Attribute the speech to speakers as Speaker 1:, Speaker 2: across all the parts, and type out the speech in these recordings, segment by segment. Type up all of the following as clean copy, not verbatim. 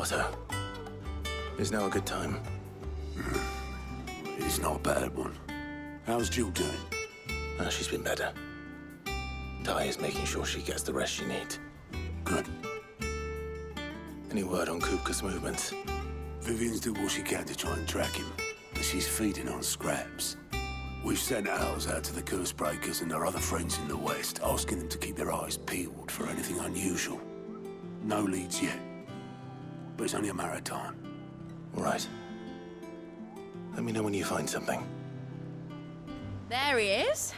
Speaker 1: Otto, is now a good time?
Speaker 2: It's not a bad one. How's Jill doing?
Speaker 1: Oh, she's been better. Ty is making sure she gets the rest she needs.
Speaker 2: Good.
Speaker 1: Any word on Kupka's movements?
Speaker 2: Vivian's doing what she can to try and track him, but she's feeding on scraps. We've sent ours out to the curse breakers and our other friends in the west, asking them to keep their eyes peeled for anything unusual. No leads yet, but it's only a matter of time.
Speaker 1: All right. Let me know when you find something.
Speaker 3: There he is.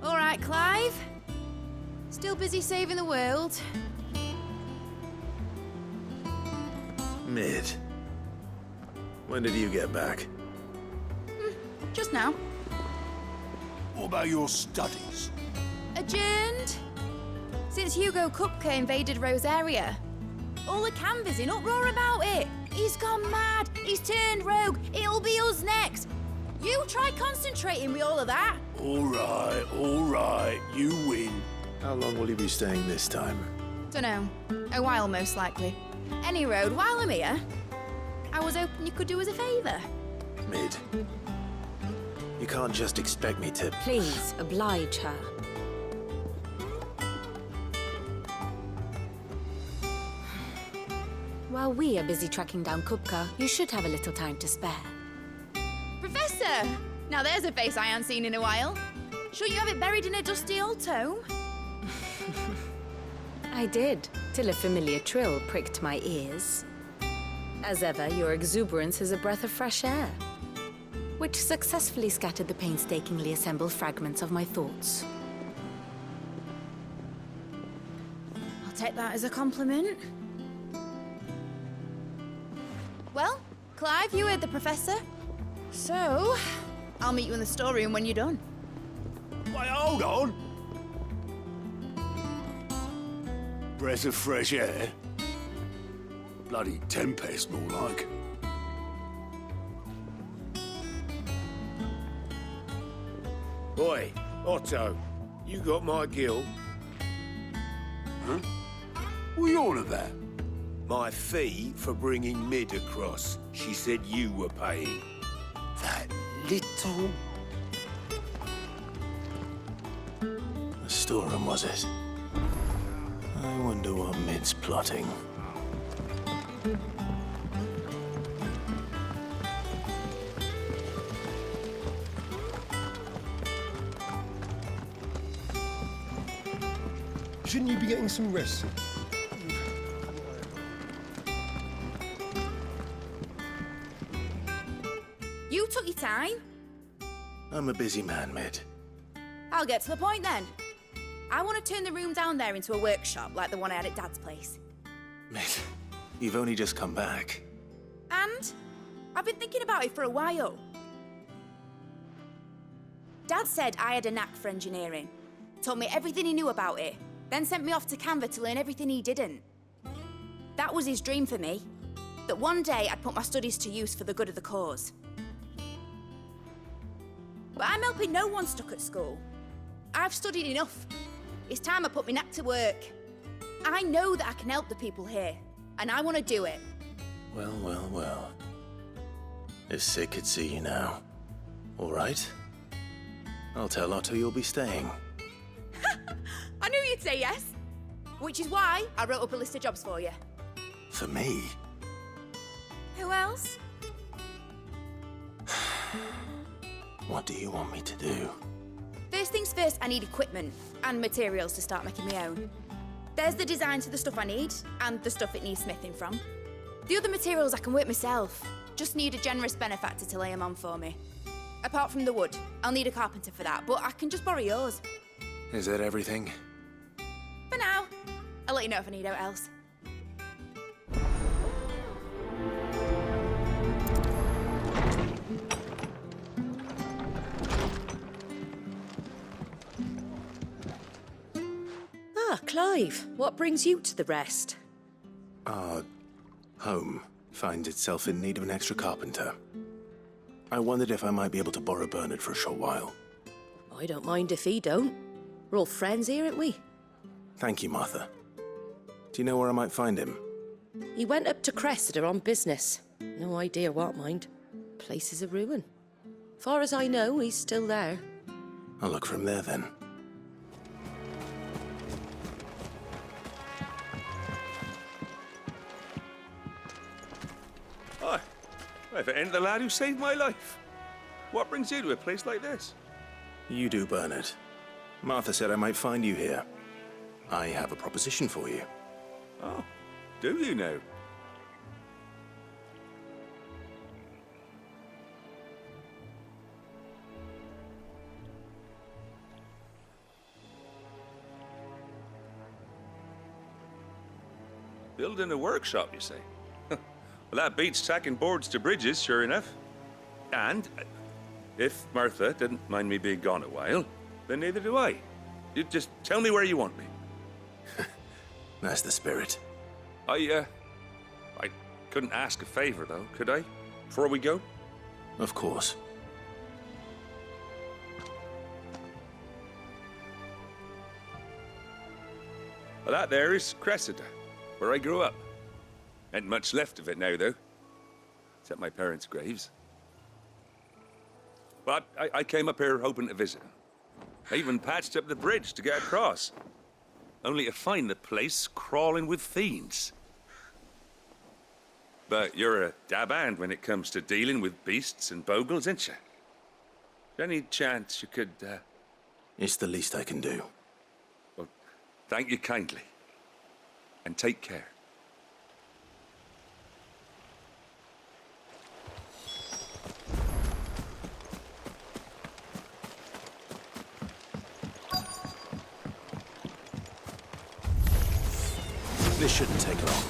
Speaker 3: All right, Clive. Still busy saving the world.
Speaker 1: Mid. When did you get back?
Speaker 3: Just now.
Speaker 2: What about your studies?
Speaker 3: Adjourned. Since Hugo Kupka invaded Rosaria. All the canvass in uproar about it. He's gone mad. He's turned rogue. It'll be us next. You try concentrating with all of that.
Speaker 2: All right. You win.
Speaker 1: How long will you be staying this time?
Speaker 3: Dunno. A while, most likely. Any road, while I'm here, I was hoping you could do us a favour.
Speaker 1: Mid. You can't just expect me to...
Speaker 4: Please, oblige her. While we are busy tracking down Kupka, you should have a little time to spare.
Speaker 3: Professor! Now there's a face I haven't seen in a while. Shouldn't you have it buried in a dusty old tome?
Speaker 4: I did, till a familiar trill pricked my ears. As ever, your exuberance is a breath of fresh air, which successfully scattered the painstakingly assembled fragments of my thoughts.
Speaker 3: I'll take that as a compliment. Well, Clive, you heard the professor. So, I'll meet you in the storeroom when you're done.
Speaker 2: Wait, hold on. Breath of fresh air. Bloody tempest, more like.
Speaker 5: Oi, Otto, you got my gill.
Speaker 2: Huh? What are you on about?
Speaker 5: My fee for bringing Mid across. She said you were paying.
Speaker 2: That little...
Speaker 1: The storeroom, was it? I wonder what Mid's plotting.
Speaker 6: Shouldn't you be getting some rest?
Speaker 3: You took your time.
Speaker 1: I'm a busy man, Mid.
Speaker 3: I'll get to the point then. I want to turn the room down there into a workshop like the one I had at Dad's place.
Speaker 1: Mid, you've only just come back.
Speaker 3: And I've been thinking about it for a while. Dad said I had a knack for engineering. Told me everything he knew about it. Then sent me off to Canva to learn everything he didn't. That was his dream for me. That one day I'd put my studies to use for the good of the cause. But I'm helping no one stuck at school. I've studied enough. It's time I put my knack to work. I know that I can help the people here, and I want to do it.
Speaker 1: Well. If Sid could see you now. All right? I'll tell Otto you'll be staying.
Speaker 3: I knew you'd say yes. Which is why I wrote up a list of jobs for you.
Speaker 1: For me?
Speaker 3: Who else?
Speaker 1: What do you want me to do?
Speaker 3: First things first, I need equipment and materials to start making my own. There's the designs for the stuff I need and the stuff it needs smithing from. The other materials I can work myself. Just need a generous benefactor to lay them on for me. Apart from the wood, I'll need a carpenter for that, but I can just borrow yours.
Speaker 1: Is that everything?
Speaker 3: For now. I'll let you know if I need out else.
Speaker 7: Ah, Clive, what brings you to the rest?
Speaker 1: Our home finds itself in need of an extra carpenter. I wondered if I might be able to borrow Bernard for a short while.
Speaker 7: I don't mind if he don't. We're all friends here, aren't we?
Speaker 1: Thank you, Martha. Do you know where I might find him?
Speaker 7: He went up to Cressida on business. No idea what, mind. Place is a ruin. Far as I know, he's still there.
Speaker 1: I'll look from there then.
Speaker 8: Hi. If it ain't the lad who saved my life. What brings you to a place like this?
Speaker 1: You do, Bernard. Martha said I might find you here. I have a proposition for you.
Speaker 8: Oh, do you now? Building a workshop, you say? Well, that beats tacking boards to bridges, sure enough. And if Martha didn't mind me being gone a while, then neither do I. You just tell me where you want me.
Speaker 1: That's the spirit.
Speaker 8: I couldn't ask a favor, though, could I? Before we go?
Speaker 1: Of course.
Speaker 8: Well, that there is Cressida, where I grew up. Ain't much left of it now, though. Except my parents' graves. But I came up here hoping to visit. I even patched up the bridge to get across. Only to find the place crawling with fiends. But you're a dab hand when it comes to dealing with beasts and bogles, ain't you? Any chance you could,
Speaker 1: It's the least I can do.
Speaker 8: Well, thank you kindly. And take care.
Speaker 1: This shouldn't take long.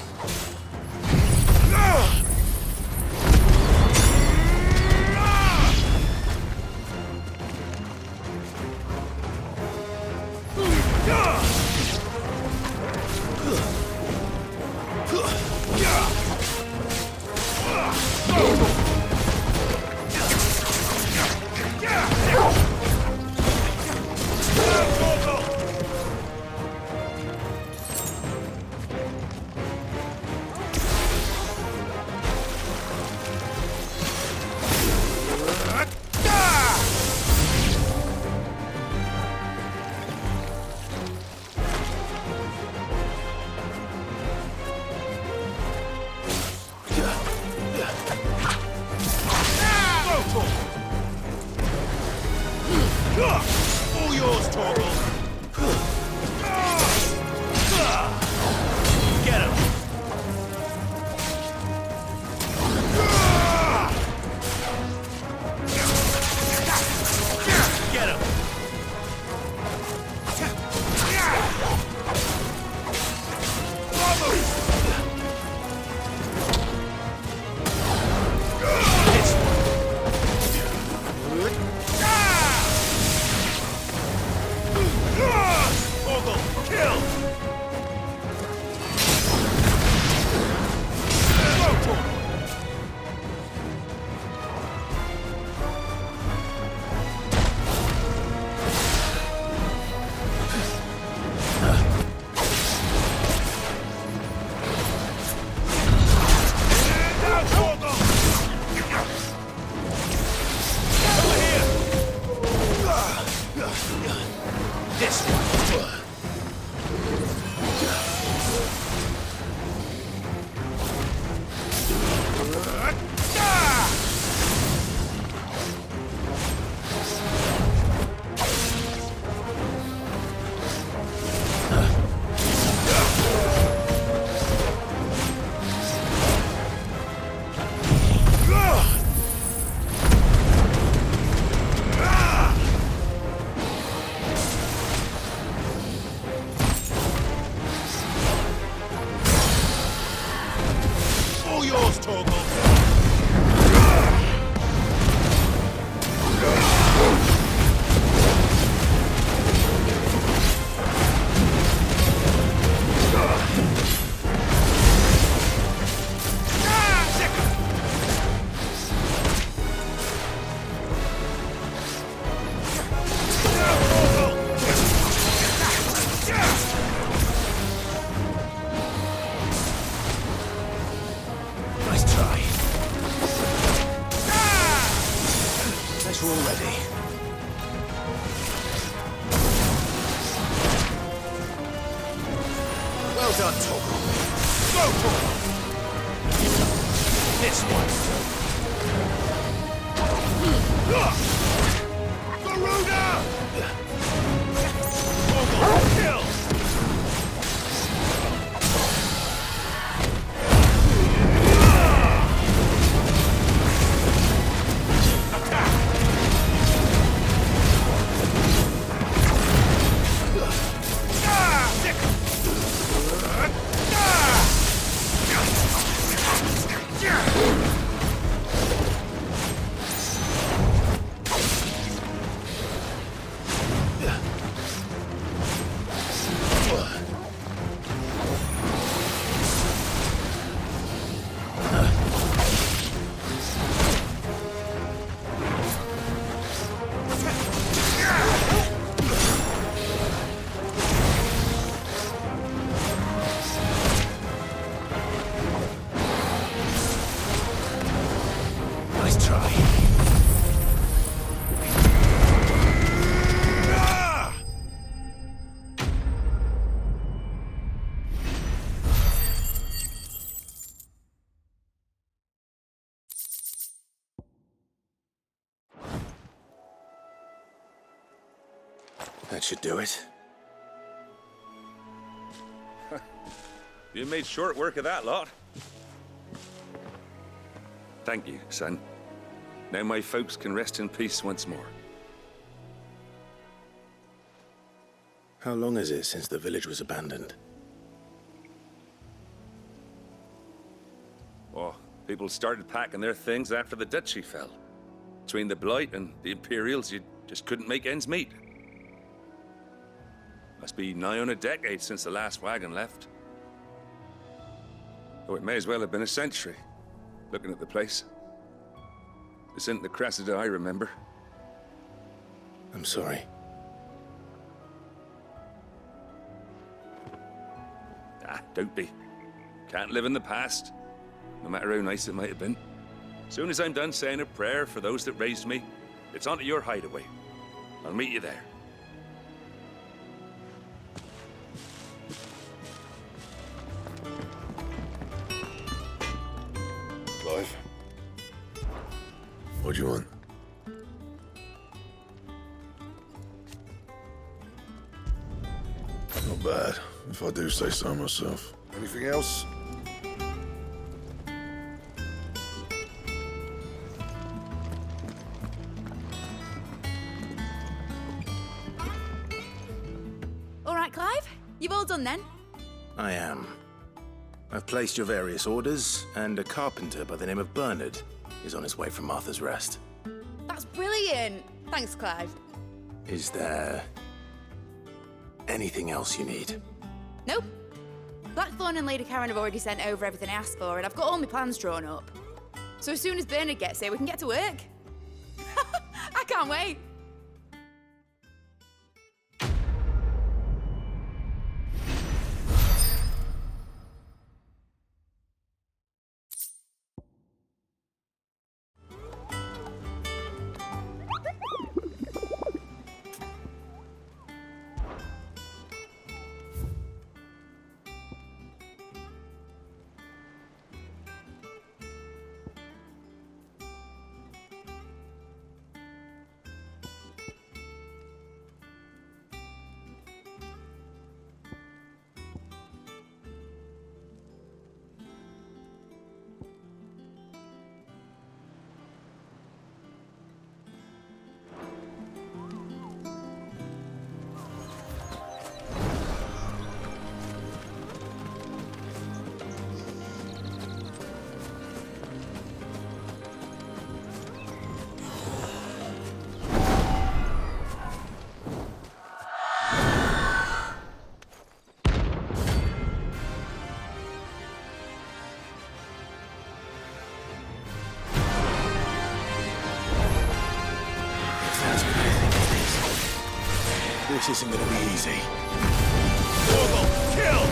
Speaker 5: done talking. Go for it! This one. Aruna! Kill!
Speaker 1: That should do it.
Speaker 8: You made short work of that lot. Thank you, son. Now my folks can rest in peace once more.
Speaker 1: How long is it since the village was abandoned?
Speaker 8: Oh, people started packing their things after the duchy fell. Between the Blight and the Imperials, you just couldn't make ends meet. Must be nigh on a decade since the last wagon left. Oh, it may as well have been a century, looking at the place. This isn't the Cressida I remember.
Speaker 1: I'm sorry.
Speaker 8: Ah, don't be. Can't live in the past, no matter how nice it might have been. Soon as I'm done saying a prayer for those that raised me, it's on to your hideaway. I'll meet you there.
Speaker 2: Clive? What do you want?
Speaker 9: Not bad, if I do say so myself.
Speaker 2: Anything else?
Speaker 3: All right, Clive? You've all done then?
Speaker 1: I am. I've placed your various orders, and a carpenter by the name of Bernard is on his way from Martha's Rest.
Speaker 3: That's brilliant. Thanks, Clive.
Speaker 1: Is there anything else you need?
Speaker 3: Nope. Blackthorn and Lady Karen have already sent over everything I asked for, and I've got all my plans drawn up. So as soon as Bernard gets here, we can get to work. I can't wait.
Speaker 1: This isn't gonna be easy.
Speaker 5: Kill!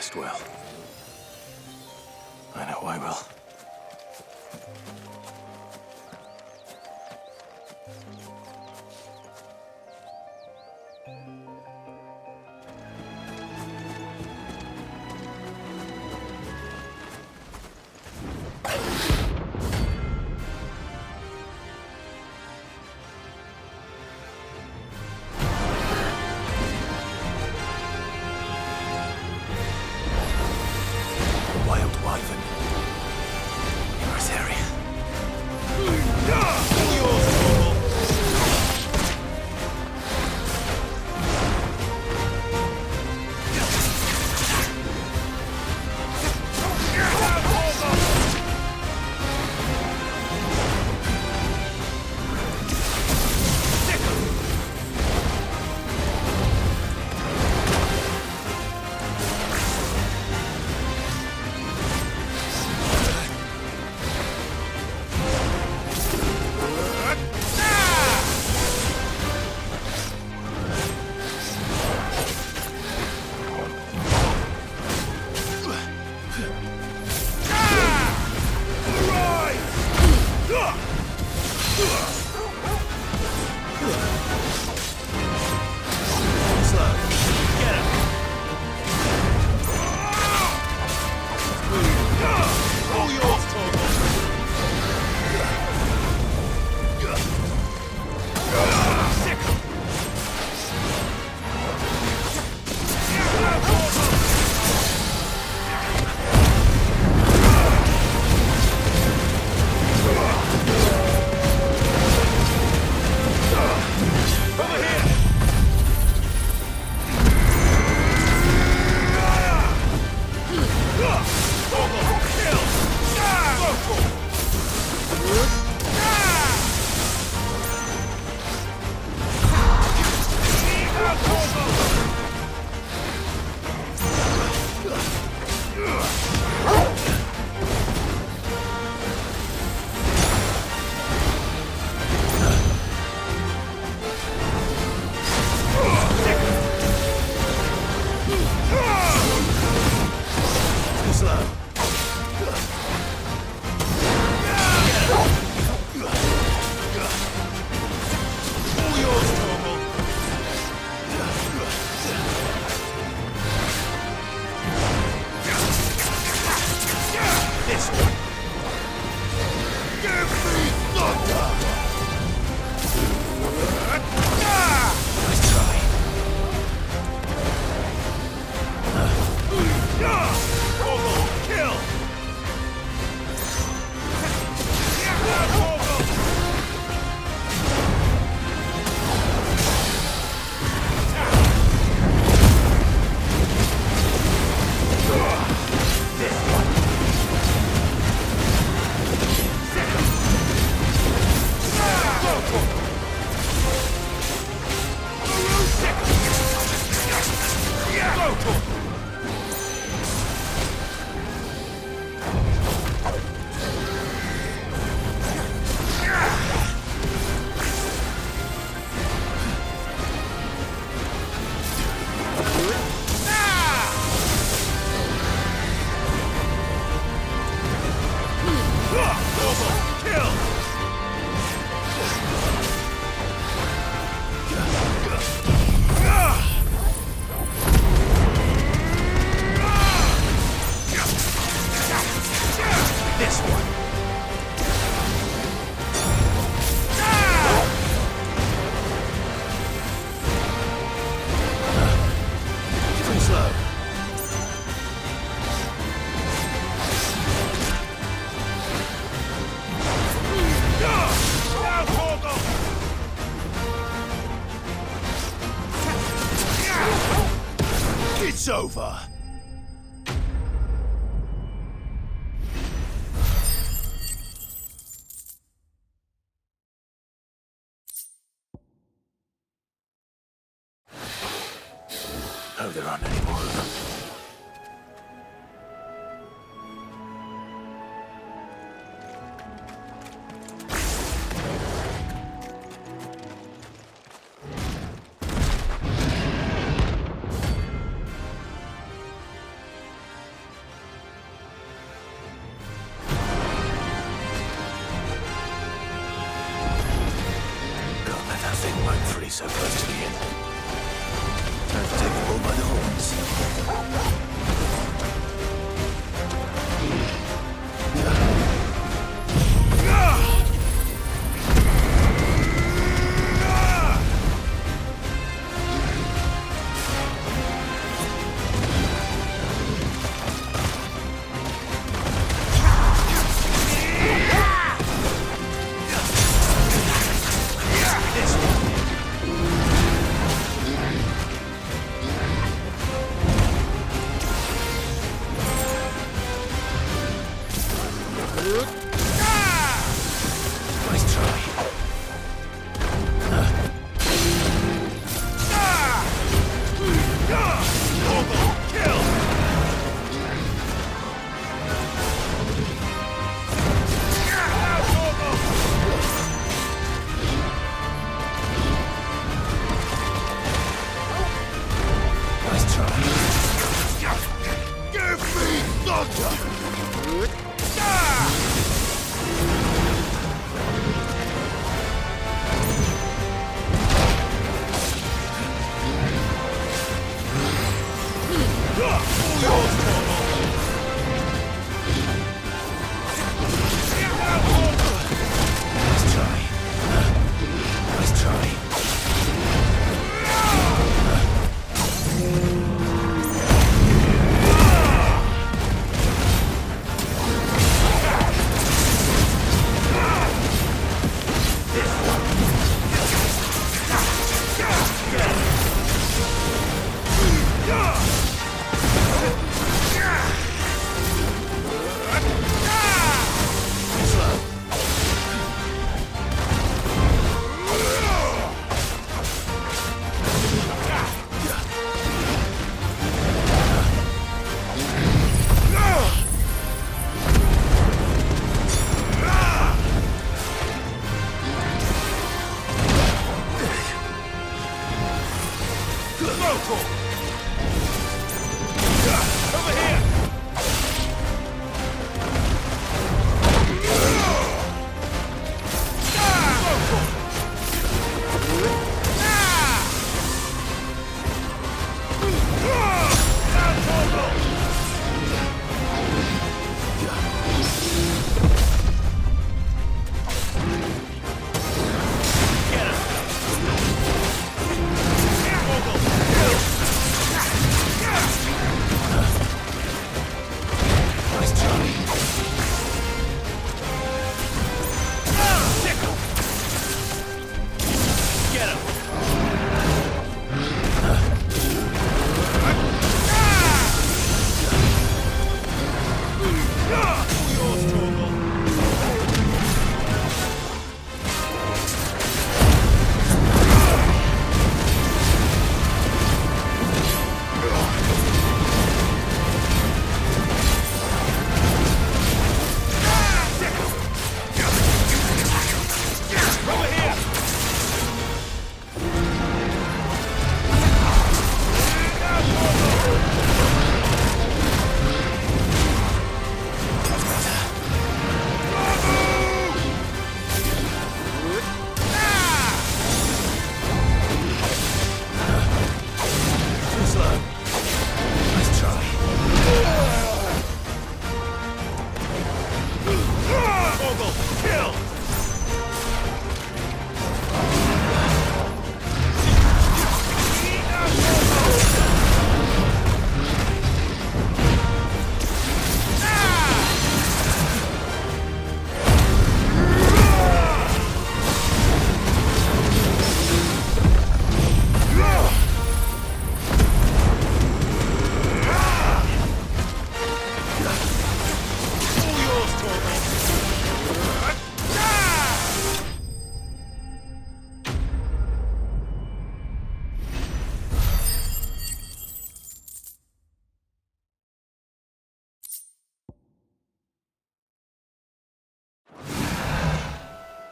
Speaker 1: rest well. I know I will.
Speaker 5: It's over.
Speaker 1: Oh, there aren't any more of them. so close to the end. Time to take the bull by the horns.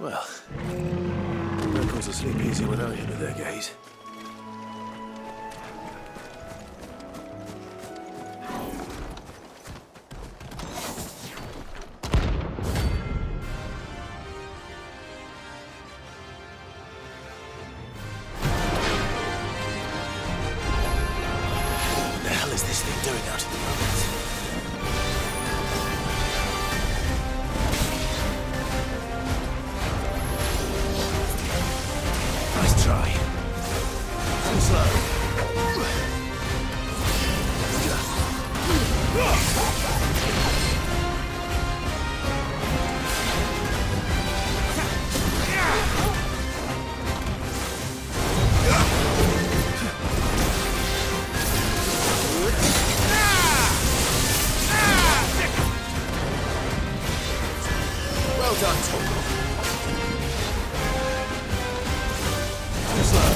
Speaker 1: Well, locals will sleep easy without him in their gaze. doing out at the moment? Nice try. Too slow. Well done, Torgal. Too slow.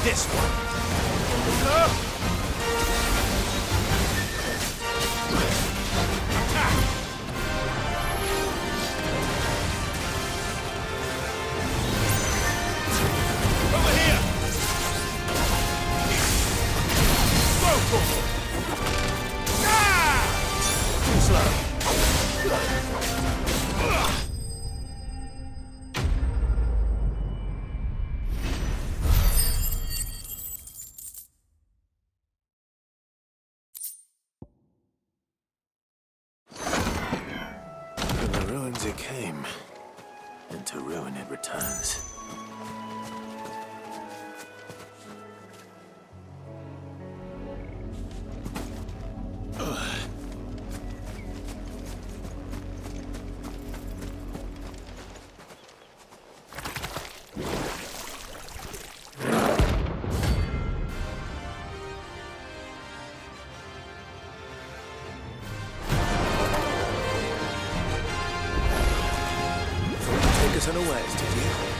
Speaker 5: This one. Over here.
Speaker 1: Too slow. From the ruins it came. And to ruin it returns. Take us unawares, did you?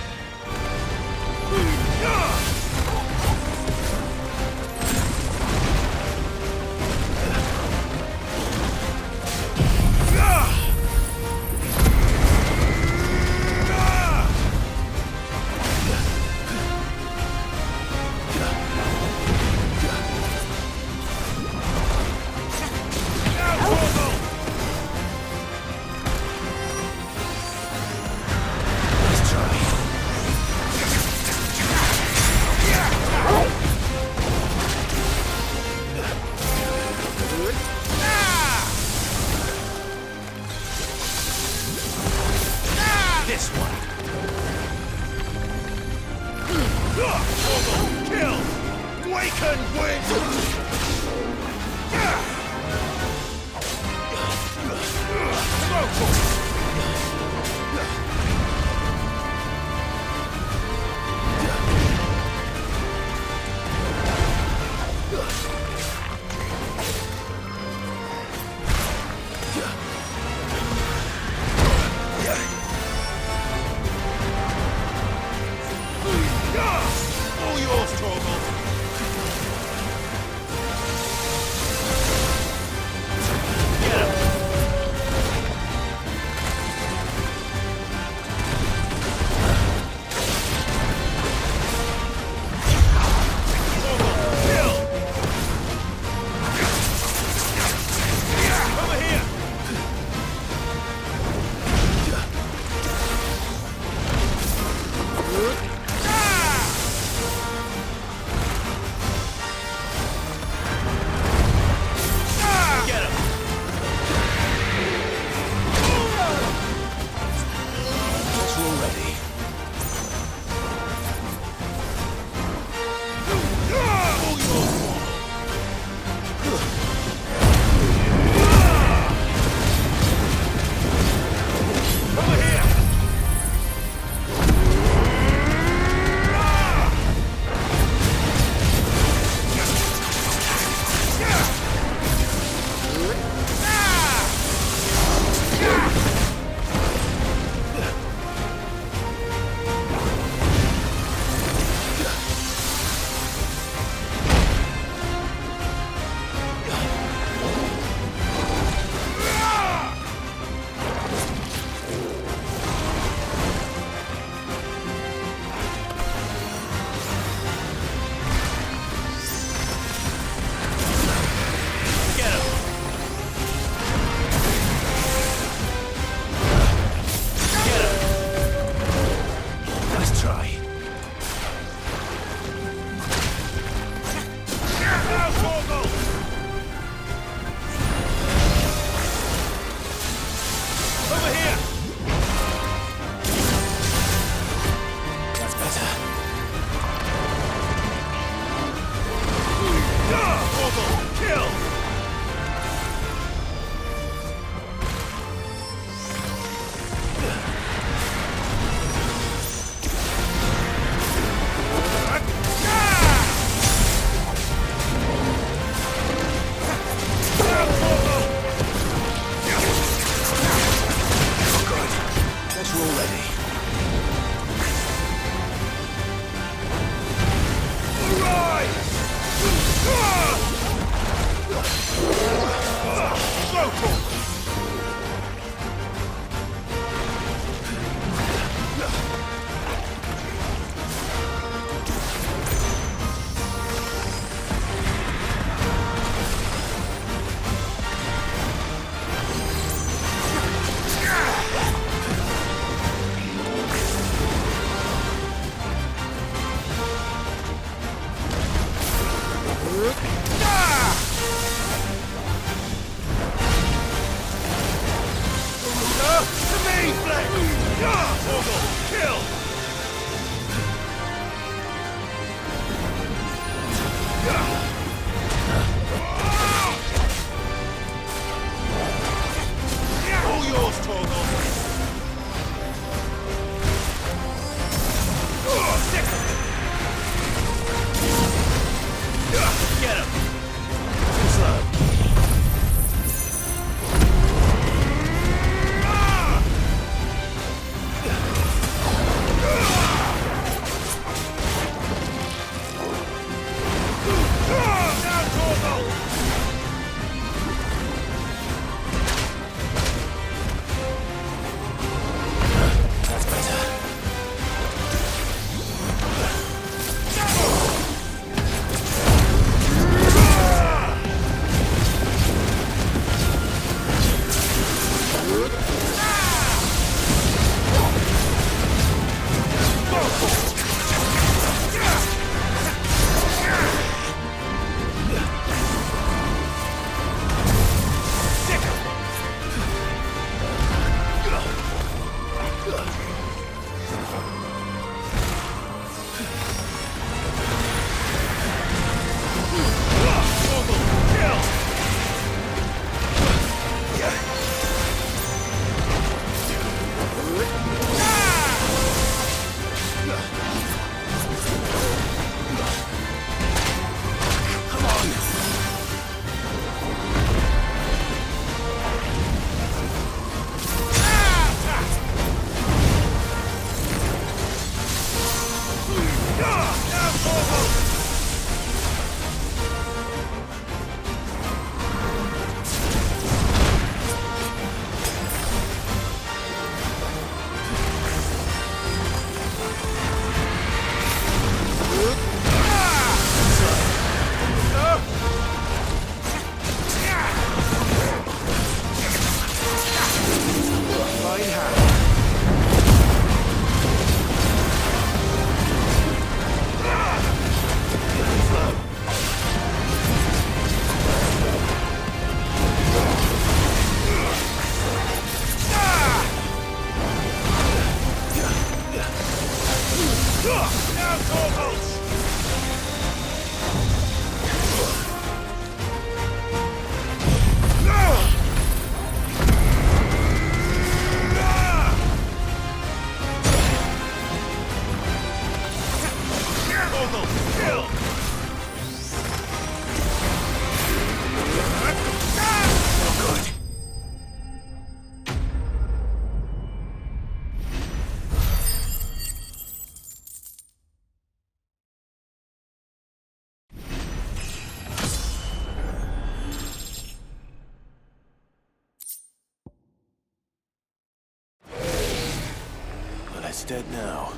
Speaker 1: It's dead now.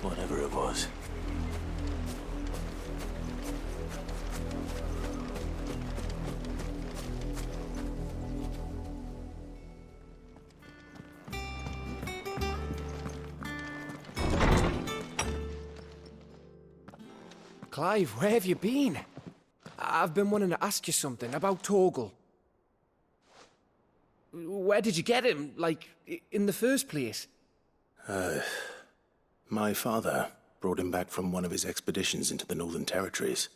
Speaker 1: Whatever it was.
Speaker 10: Clive, where have you been? I've been wanting to ask you something about Torgal. Where did you get him, like, in the first place?
Speaker 1: My father brought him back from one of his expeditions into the Northern Territories.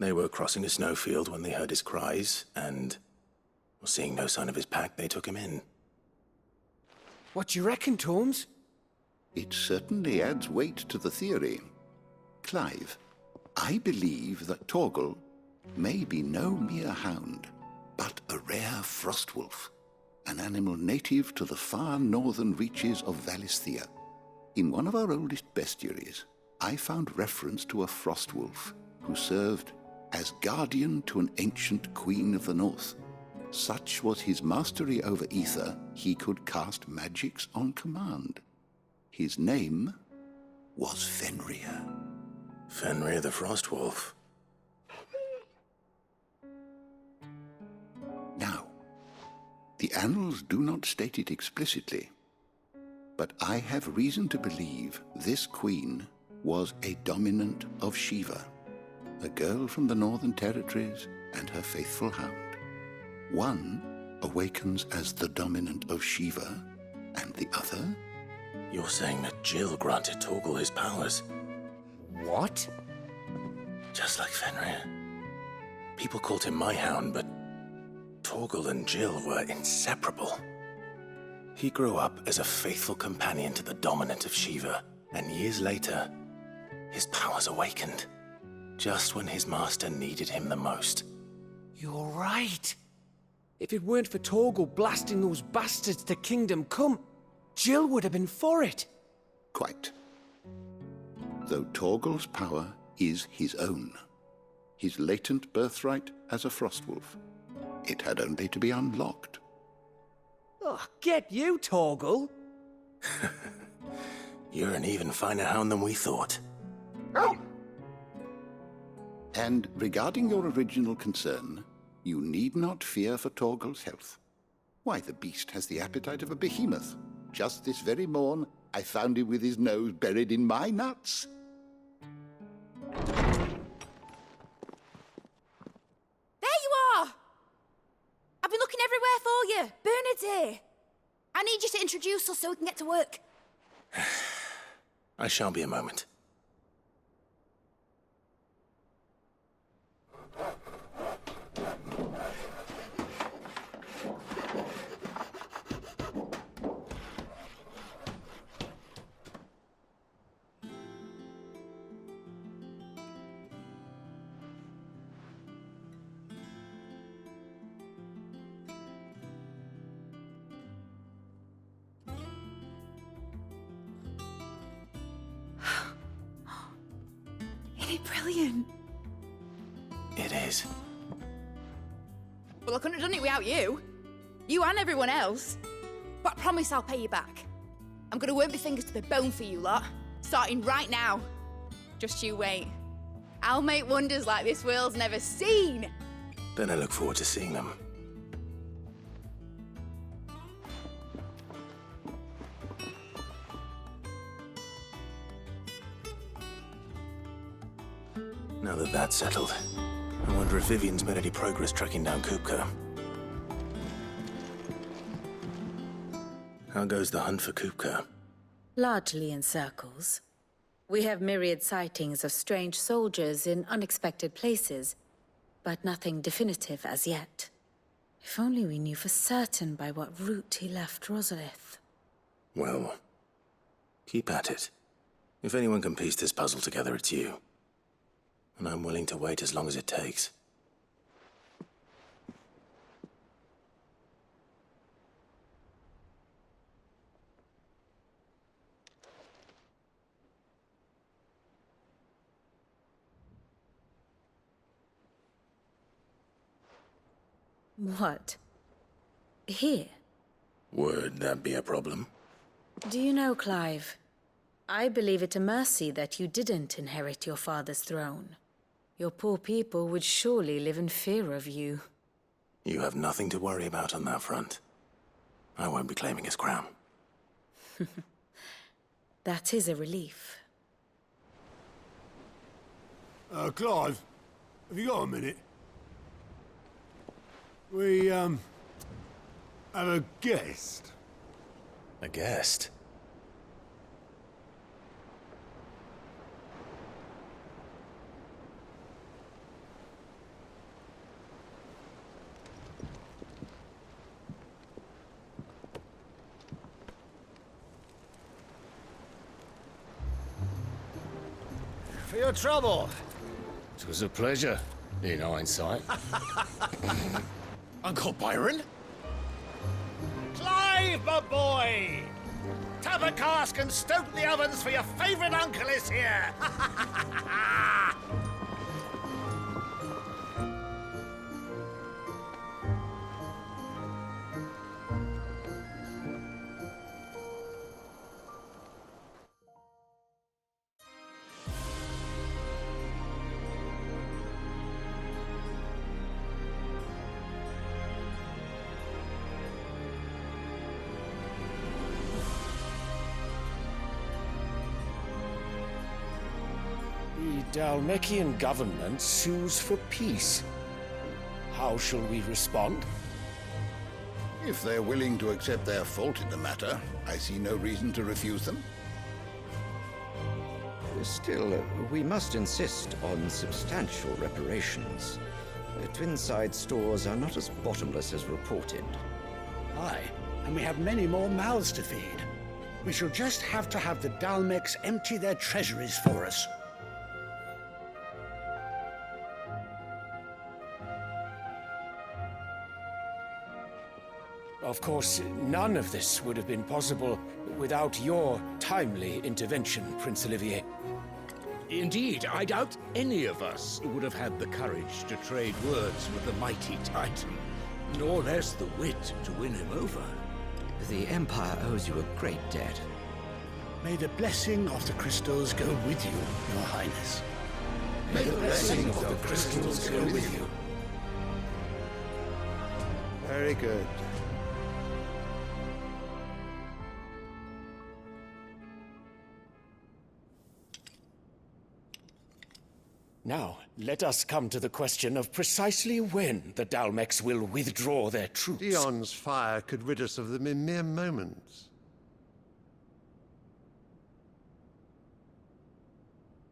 Speaker 1: They were crossing a snowfield when they heard his cries, and, seeing no sign of his pack, they took him in.
Speaker 10: What do you reckon, Tomes?
Speaker 11: It certainly adds weight to the theory. Clive, I believe that Torgal may be no mere hound, but a rare frostwolf, an animal native to the far northern reaches of Valisthea. In one of our oldest bestiaries, I found reference to a frostwolf who served as guardian to an ancient queen of the north. Such was his mastery over ether, he could cast magics on command. His name was Fenrir.
Speaker 1: Fenrir the Frostwolf.
Speaker 11: Now, the annals do not state it explicitly, but I have reason to believe this queen was a dominant of Shiva, a girl from the Northern Territories and her faithful hound. One awakens as the dominant of Shiva, and the other?
Speaker 1: You're saying that Jill granted Torgal his powers,
Speaker 10: What?
Speaker 1: just like Fenrir. People called him my hound, but Torgal and Jill were inseparable. He grew up as a faithful companion to the dominant of Shiva, and years later, his powers awakened, just when his master needed him the most.
Speaker 10: You're right. If it weren't for Torgal blasting those bastards to Kingdom Come, Jill would have been for it.
Speaker 11: Quite. Though Torgal's power is his own, his latent birthright as a Frostwolf. It had only to be unlocked.
Speaker 10: Oh, get you, Torgal.
Speaker 1: You're an even finer hound than we thought.
Speaker 11: And regarding your original concern, you need not fear for Torgal's health. Why, the beast has the appetite of a behemoth. Just this very morn, I found him with his nose buried in my nuts.
Speaker 3: There you are! I've been looking everywhere for you. Bernard's here. I need you to introduce us so we can get to work.
Speaker 1: I shan't be a moment.
Speaker 3: Isn't it brilliant?
Speaker 1: It is.
Speaker 3: Well, I couldn't have done it without you. You and everyone else. But I promise I'll pay you back. I'm gonna work my fingers to the bone for you lot, starting right now. Just you wait. I'll make wonders like this world's never seen.
Speaker 1: Then I look forward to seeing them. Now that that's settled, I wonder if Vivian's made any progress tracking down Kupka. How goes the hunt for Kupka?
Speaker 4: Largely in circles. We have myriad sightings of strange soldiers in unexpected places, but nothing definitive as yet. If only we knew for certain by what route he left Rosalith.
Speaker 1: Well, keep at it. If anyone can piece this puzzle together, it's you. And I'm willing to wait as long as it takes.
Speaker 4: What? Here?
Speaker 1: Would that be a problem?
Speaker 4: Do you know, Clive? I believe it a mercy that you didn't inherit your father's throne. Your poor people would surely live in fear of you.
Speaker 1: You have nothing to worry about on that front. I won't be claiming his crown.
Speaker 4: That is a relief.
Speaker 2: Clive, have you got a minute? We, have a guest.
Speaker 1: A guest?
Speaker 12: For your trouble. It was a pleasure, in hindsight.
Speaker 13: Uncle Byron?
Speaker 12: Clive, my boy! Tap a cask and stoke the ovens, for your favourite uncle is here!
Speaker 13: The Dhalmekian government sues for peace. How shall we respond?
Speaker 11: If they're willing to accept their fault in the matter, I see no reason to refuse them.
Speaker 14: Still, we must insist on substantial reparations. Twinside stores are not as bottomless as reported.
Speaker 12: Aye, and we have many more mouths to feed. We shall just have to have the Dhalmeks empty their treasuries for us.
Speaker 13: Of course, none of this would have been possible without your timely intervention, Prince Olivier.
Speaker 5: Indeed, I doubt any of us would have had the courage to trade words with the mighty Titan, nor less the wit to win him over.
Speaker 14: The Empire owes you a great debt.
Speaker 12: May the blessing of the crystals go with you, Your Highness.
Speaker 9: May the blessing of the crystals go with you.
Speaker 6: Very good.
Speaker 13: Now, let us come to the question of precisely when the Dhalmeks will withdraw their troops.
Speaker 6: Dion's fire could rid us of them in mere moments.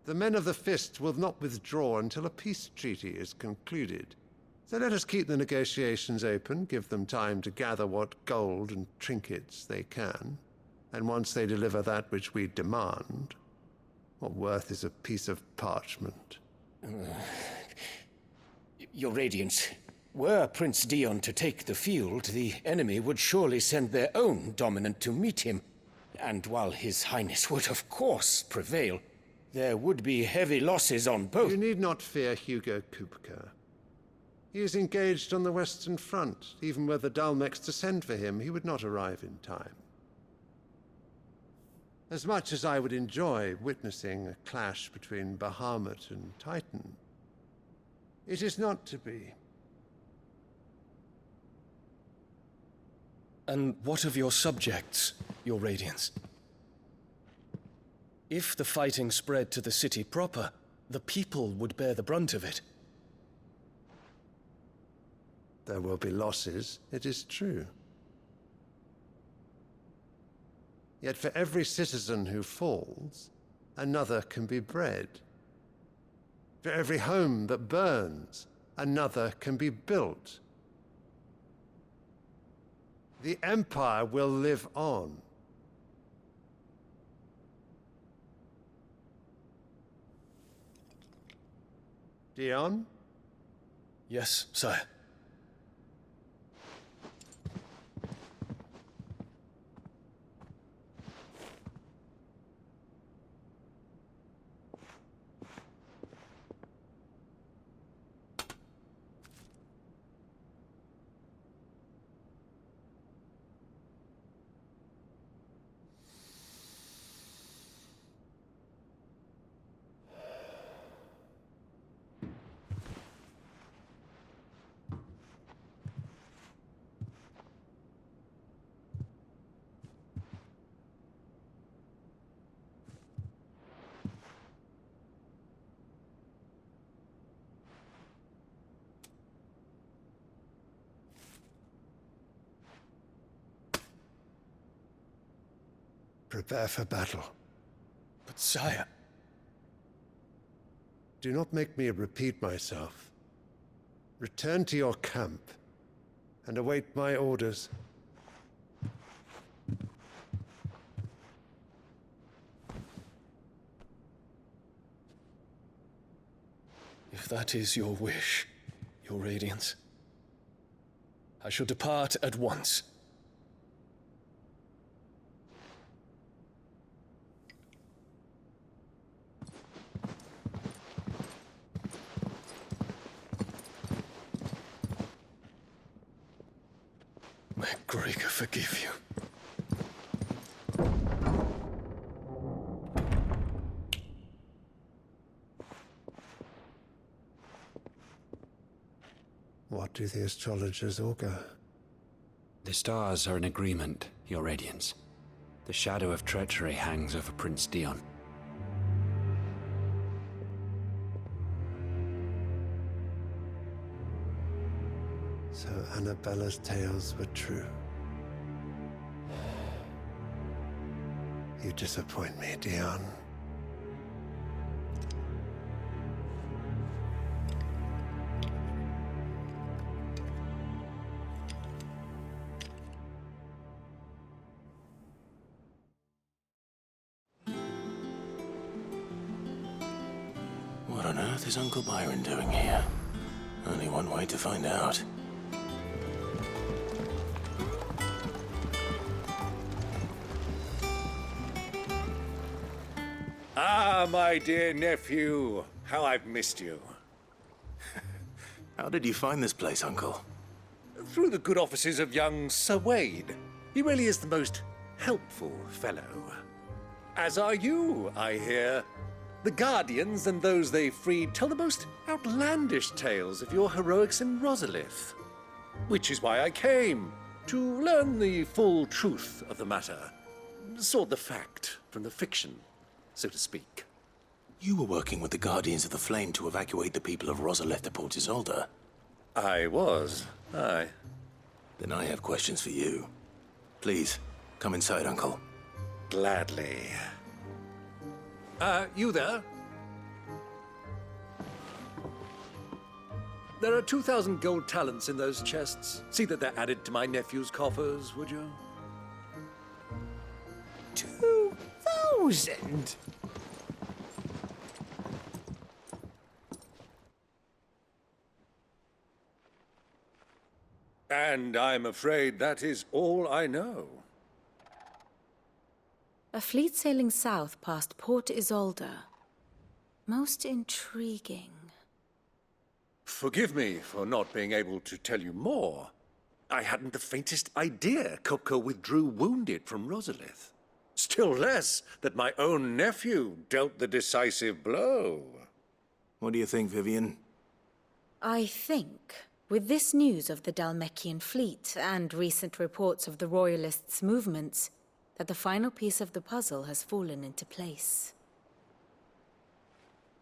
Speaker 6: The men of the Fist will not withdraw until a peace treaty is concluded. So let us keep the negotiations open, give them time to gather what gold and trinkets they can, and once they deliver that which we demand, what worth is a piece of parchment?
Speaker 13: Your Radiance, were Prince Dion to take the field, the enemy would surely send their own dominant to meet him. And while His Highness would of course prevail, there would be heavy losses on both.
Speaker 6: You need not fear Hugo Kupka. He is engaged on the Western Front. Even were the Dhalmeks to send for him, he would not arrive in time. As much as I would enjoy witnessing a clash between Bahamut and Titan, it is not to be.
Speaker 15: And what of your subjects, Your Radiance? If the fighting spread to the city proper, the people would bear the brunt of it.
Speaker 6: There will be losses, it is true. Yet for every citizen who falls, another can be bred. For every home that burns, another can be built. The Empire will live on. Dion?
Speaker 15: Yes, sire.
Speaker 6: Prepare for battle.
Speaker 15: But sire...
Speaker 6: Do not make me repeat myself. Return to your camp and await my orders.
Speaker 15: If that is your wish, Your Radiance, I shall depart at once. May Gregor forgive you.
Speaker 6: What do the astrologers augur?
Speaker 16: The stars are in agreement, Your Radiance. The shadow of treachery hangs over Prince Dion.
Speaker 6: So Annabella's tales were true. You disappoint me, Dion.
Speaker 1: What on earth is Uncle Byron doing here? Only one way to find out.
Speaker 17: Ah, my dear nephew. How I've missed you.
Speaker 1: How did you find this place, Uncle?
Speaker 17: Through the good offices of young Sir Wade. He really is the most helpful fellow. As are you, I hear. The Guardians and those they freed tell the most outlandish tales of your heroics in Rosalith. Which is why I came, to learn the full truth of the matter. Sort the fact from the fiction, so to speak.
Speaker 1: You were working with the Guardians of the Flame to evacuate the people of Rosalith to Port Isolde.
Speaker 17: I was, aye.
Speaker 1: Then I have questions for you. Please, come inside, Uncle.
Speaker 17: Gladly. You there? There are 2,000 gold talents in those chests. See that they're added to my nephew's coffers, would you?
Speaker 10: 2,000?
Speaker 17: And I'm afraid that is all I know.
Speaker 4: A fleet sailing south past Port Isolde. Most intriguing.
Speaker 17: Forgive me for not being able to tell you more. I hadn't the faintest idea Kupka withdrew wounded from Rosalith. Still less that my own nephew dealt the decisive blow.
Speaker 1: What do you think, Vivian?
Speaker 4: I think, with this news of the Dhalmekian fleet and recent reports of the Royalists' movements, that the final piece of the puzzle has fallen into place.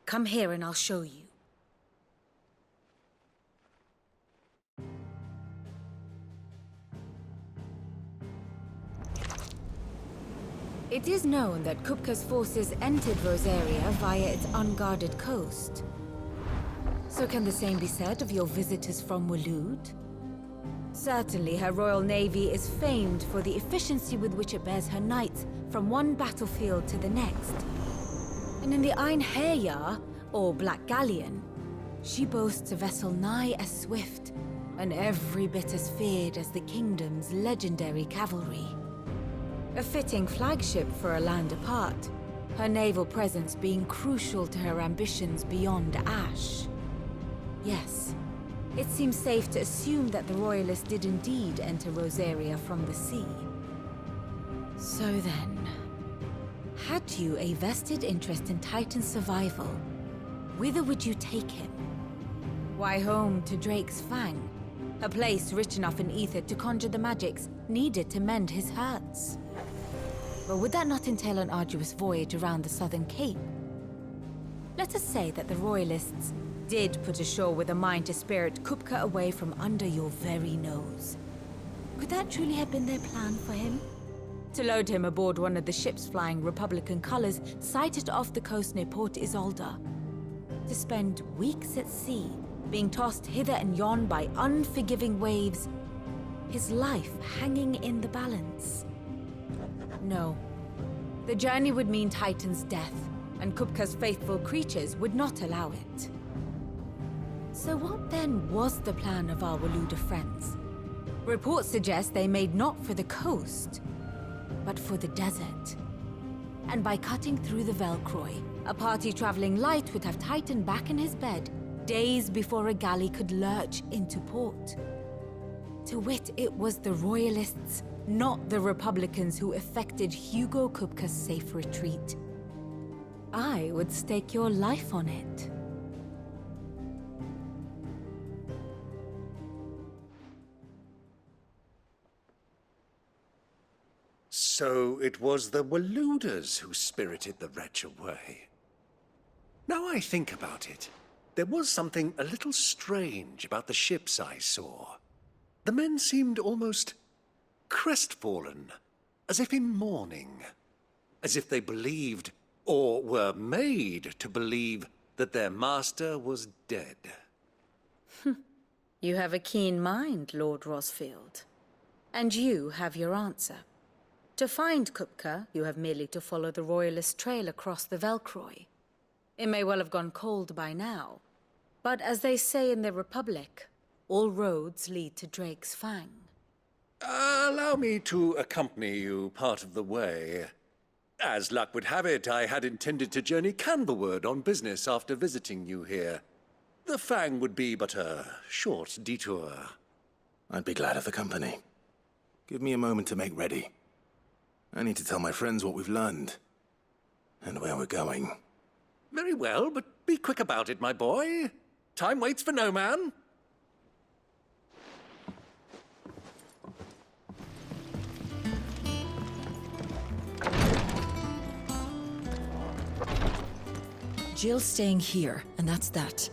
Speaker 4: Come here and I'll show you. It is known that Kupka's forces entered Rosaria via its unguarded coast. So can the same be said of your visitors from Waloed? Certainly, her Royal Navy is famed for the efficiency with which it bears her knights from one battlefield to the next. And in the Einherjar, or Black Galleon, she boasts a vessel nigh as swift and every bit as feared as the kingdom's legendary cavalry. A fitting flagship for a land apart, her naval presence being crucial to her ambitions beyond Ash. Yes. It seems safe to assume that the Royalists did indeed enter Rosaria from the sea. So then, had you a vested interest in Titan's survival, whither would you take him? Why, home to Drake's Fang, a place rich enough in ether to conjure the magics needed to mend his hurts. But would that not entail an arduous voyage around the southern cape? Let us say that the Royalists did put ashore with a mind to spirit Kupka away from under your very nose. Could that truly have been their plan for him? To load him aboard one of the ships flying Republican colors sighted off the coast near Port Isolde? To spend weeks at sea, being tossed hither and yon by unforgiving waves, his life hanging in the balance? No. The journey would mean Titan's death, and Kupka's faithful creatures would not allow it. So what then was the plan of our Waloed friends? Reports suggest they made not for the coast, but for the desert. And by cutting through the Velkroy, a party traveling light would have Titan back in his bed days before a galley could lurch into port. To wit, it was the Royalists, not the Republicans, who effected Hugo Kupka's safe retreat. I would stake your life on it.
Speaker 17: So it was the Waloeders who spirited the wretch away. Now I think about it, there was something a little strange about the ships I saw. the men seemed almost crestfallen, as if in mourning, as if they believed, or were made to believe, that their master was dead.
Speaker 4: You have a keen mind, Lord Rosfield. And you have your answer. To find Kupka, you have merely to follow the Royalist trail across the Velkroy. It may well have gone cold by now, but as they say in the Republic, all roads lead to Drake's Fang.
Speaker 17: Allow me to accompany you part of the way. As luck would have it, I had intended to journey Candlewood on business after visiting you here. The Fang would be but a short detour.
Speaker 1: I'd be glad of the company. Give me a moment to make ready. I need to tell my friends what we've learned, and where we're going.
Speaker 17: Very well, but be quick about it, my boy. Time waits for no man.
Speaker 18: Jill's staying here, and that's that.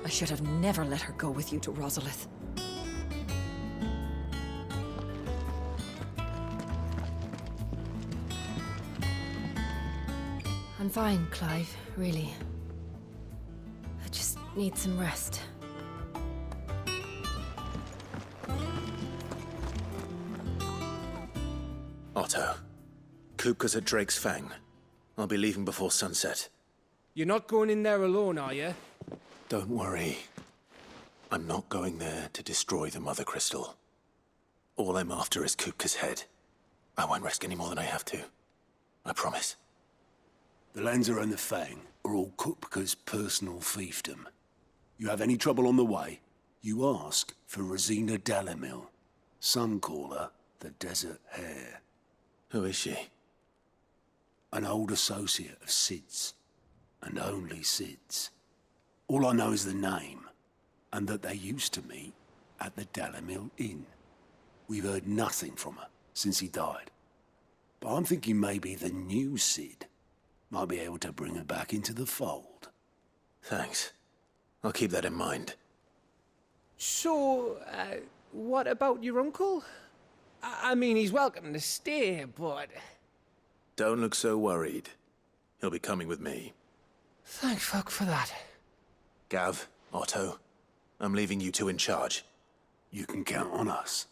Speaker 18: I should have never let her go with you to Rosalith.
Speaker 19: I'm fine, Clive, really. I just need some rest.
Speaker 1: Otto, Kupka's at Drake's Fang. I'll be leaving before sunset.
Speaker 10: You're not going in there alone, are you?
Speaker 1: Don't worry. I'm not going there to destroy the Mother Crystal. All I'm after is Kupka's head. I won't risk any more than I have to. I promise.
Speaker 2: The Lanza and the Fang are all Kupka's personal fiefdom. You have any trouble on the way, you ask for Rosina Dalamil. Some call her the Desert Hare.
Speaker 1: Who is she?
Speaker 2: An old associate of Sid's, and only Sid's. All I know is the name, and that they used to meet at the Dalamil Inn. We've heard nothing from her since he died. But I'm thinking maybe the new Sid might be able to bring her back into the fold.
Speaker 1: Thanks. I'll keep that in mind.
Speaker 10: So, what about your uncle? I mean, he's welcome to stay, but...
Speaker 1: Don't look so worried. He'll be coming with me.
Speaker 10: Thank fuck for that.
Speaker 1: Gav, Otto, I'm leaving you two in charge.
Speaker 2: You can count on us.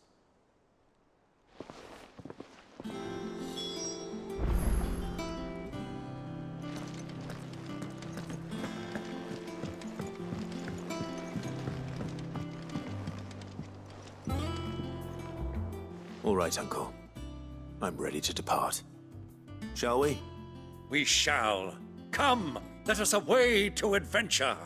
Speaker 1: All right, Uncle. I'm ready to depart. Shall we?
Speaker 17: We shall. Come, let us away to adventure.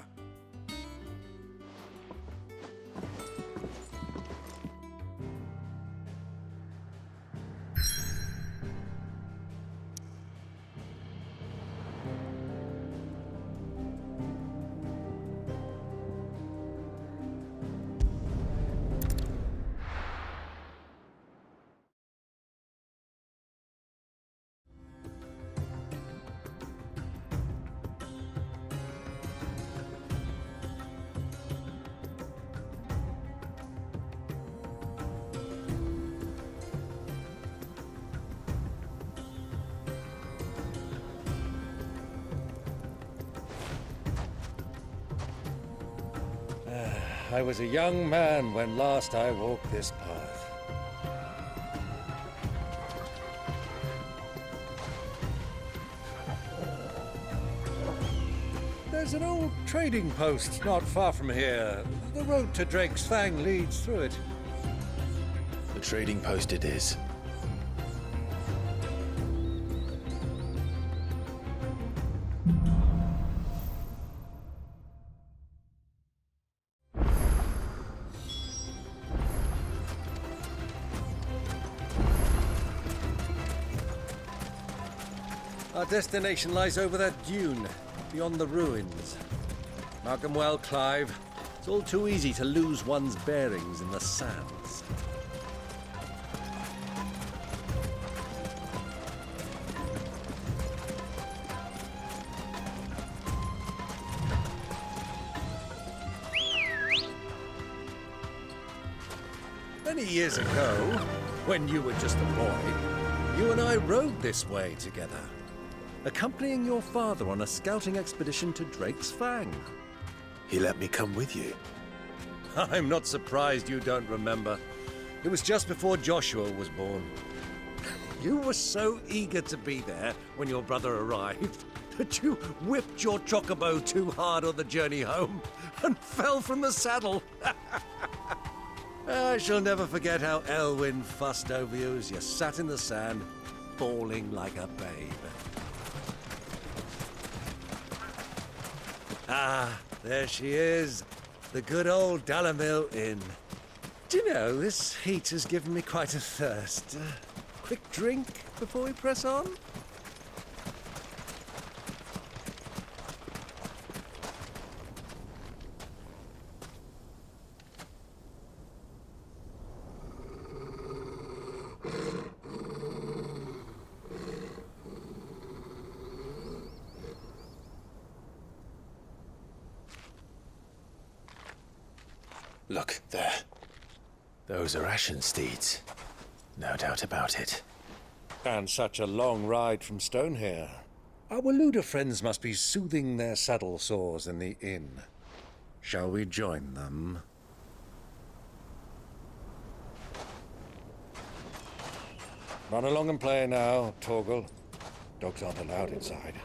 Speaker 17: I was a young man when last I walked this path. There's an old trading post not far from here. The road to Drake's Fang leads through it.
Speaker 1: The trading post it is.
Speaker 17: Our destination lies over that dune, beyond the ruins. Mark 'em well, Clive. It's all too easy to lose one's bearings in the sands. Many years ago, when you were just a boy, you and I rode this way together, accompanying your father on a scouting expedition to Drake's Fang.
Speaker 1: He let me come with you.
Speaker 17: I'm not surprised you don't remember. It was just before Joshua was born. You were so eager to be there when your brother arrived that you whipped your chocobo too hard on the journey home and fell from the saddle. I shall never forget how Elwyn fussed over you as you sat in the sand, bawling like a babe. Ah, there she is, the good old Dhalmekia Inn. Do you know, this heat has given me quite a thirst. Quick drink before we press on?
Speaker 1: Look, there. Those are Ashen steeds. No doubt about it.
Speaker 17: And such a long ride from Stonehair. Our Luda friends must be soothing their saddle sores in the inn. Shall we join them? Run along and play now, Torgal. Dogs aren't allowed inside.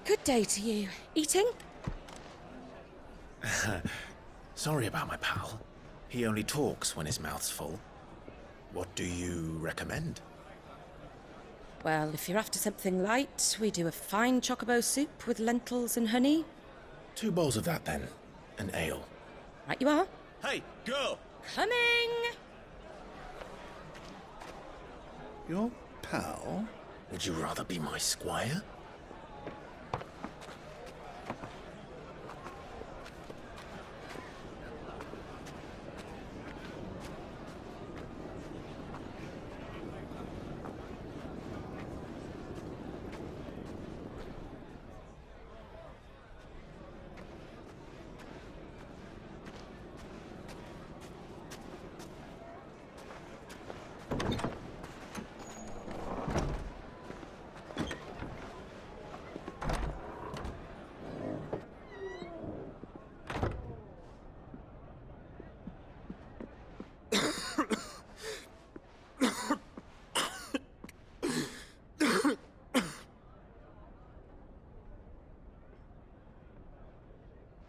Speaker 7: Good day to you. Eating?
Speaker 1: Sorry about my pal. He only talks when his mouth's full. What do you recommend?
Speaker 7: Well, if you're after something light, we do a fine chocobo soup with lentils and honey.
Speaker 1: 2 bowls of that, then. An ale.
Speaker 7: Right you are.
Speaker 1: Hey, girl!
Speaker 7: Coming!
Speaker 1: Your pal? Would you rather be my squire?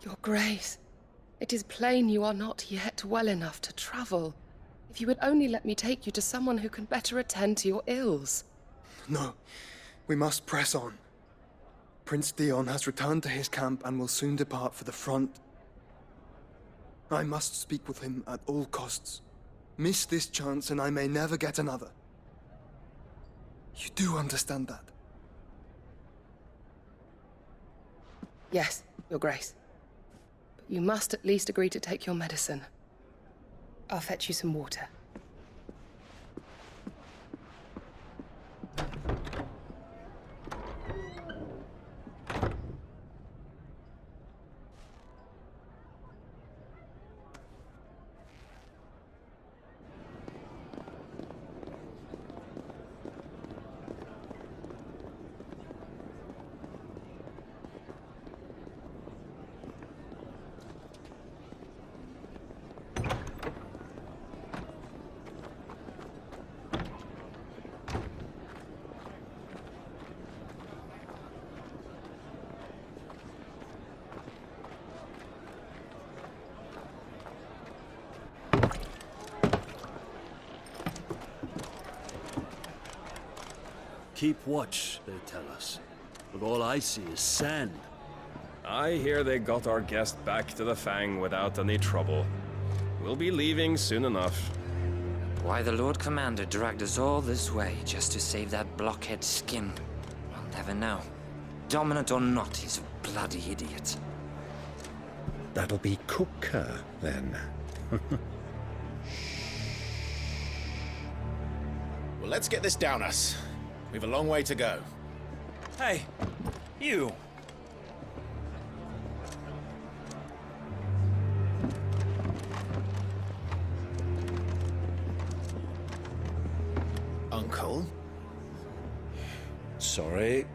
Speaker 20: Your Grace, it is plain you are not yet well enough to travel. If you would only let me take you to someone who can better attend to your ills.
Speaker 21: No, we must press on. Prince Dion has returned to his camp and will soon depart for the front. I must speak with him at all costs. Miss this chance and I may never get another. You do understand that?
Speaker 20: Yes, Your Grace. But you must at least agree to take your medicine. I'll fetch you some water.
Speaker 8: keep watch, they tell us. But all I see is sand.
Speaker 22: I hear they got our guest back to the Fang without any trouble. We'll be leaving soon enough.
Speaker 23: Why the Lord Commander dragged us all this way just to save that blockhead skin, we'll never know. Dominant or not, he's a bloody idiot.
Speaker 24: That'll be Kupka, then.
Speaker 1: Well, let's get this down us. We've a long way to go.
Speaker 25: Hey, you!
Speaker 1: Uncle?
Speaker 8: Sorry.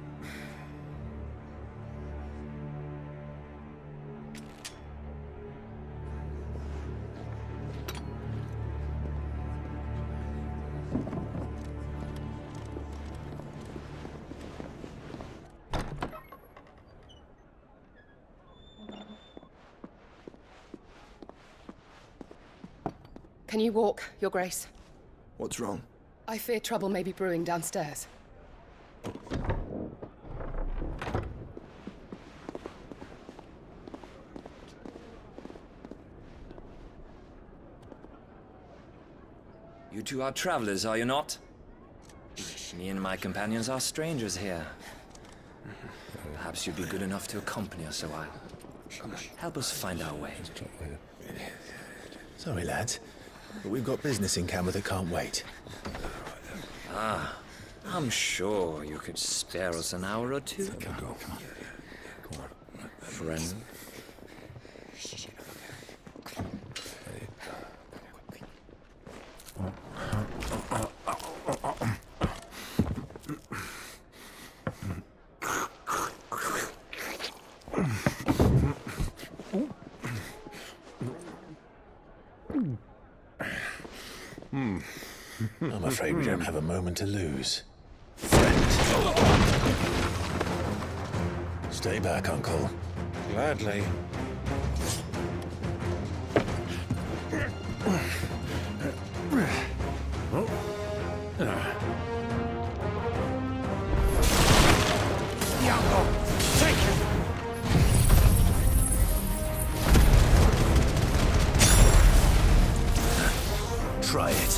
Speaker 20: Can you walk, Your Grace?
Speaker 21: What's wrong?
Speaker 20: I fear trouble may be brewing downstairs.
Speaker 23: You two are travelers, are you not? Me and my companions are strangers here. Perhaps you'd be good enough to accompany us a while. Help us find our way.
Speaker 1: Sorry, lads, but we've got business in camera that can't wait.
Speaker 23: Ah, I'm sure you could spare us an hour or two. Come on. Friend.
Speaker 1: I'm afraid we don't have a moment to lose. Stay back, Uncle.
Speaker 5: Gladly.
Speaker 10: Yango, take him!
Speaker 1: Try it.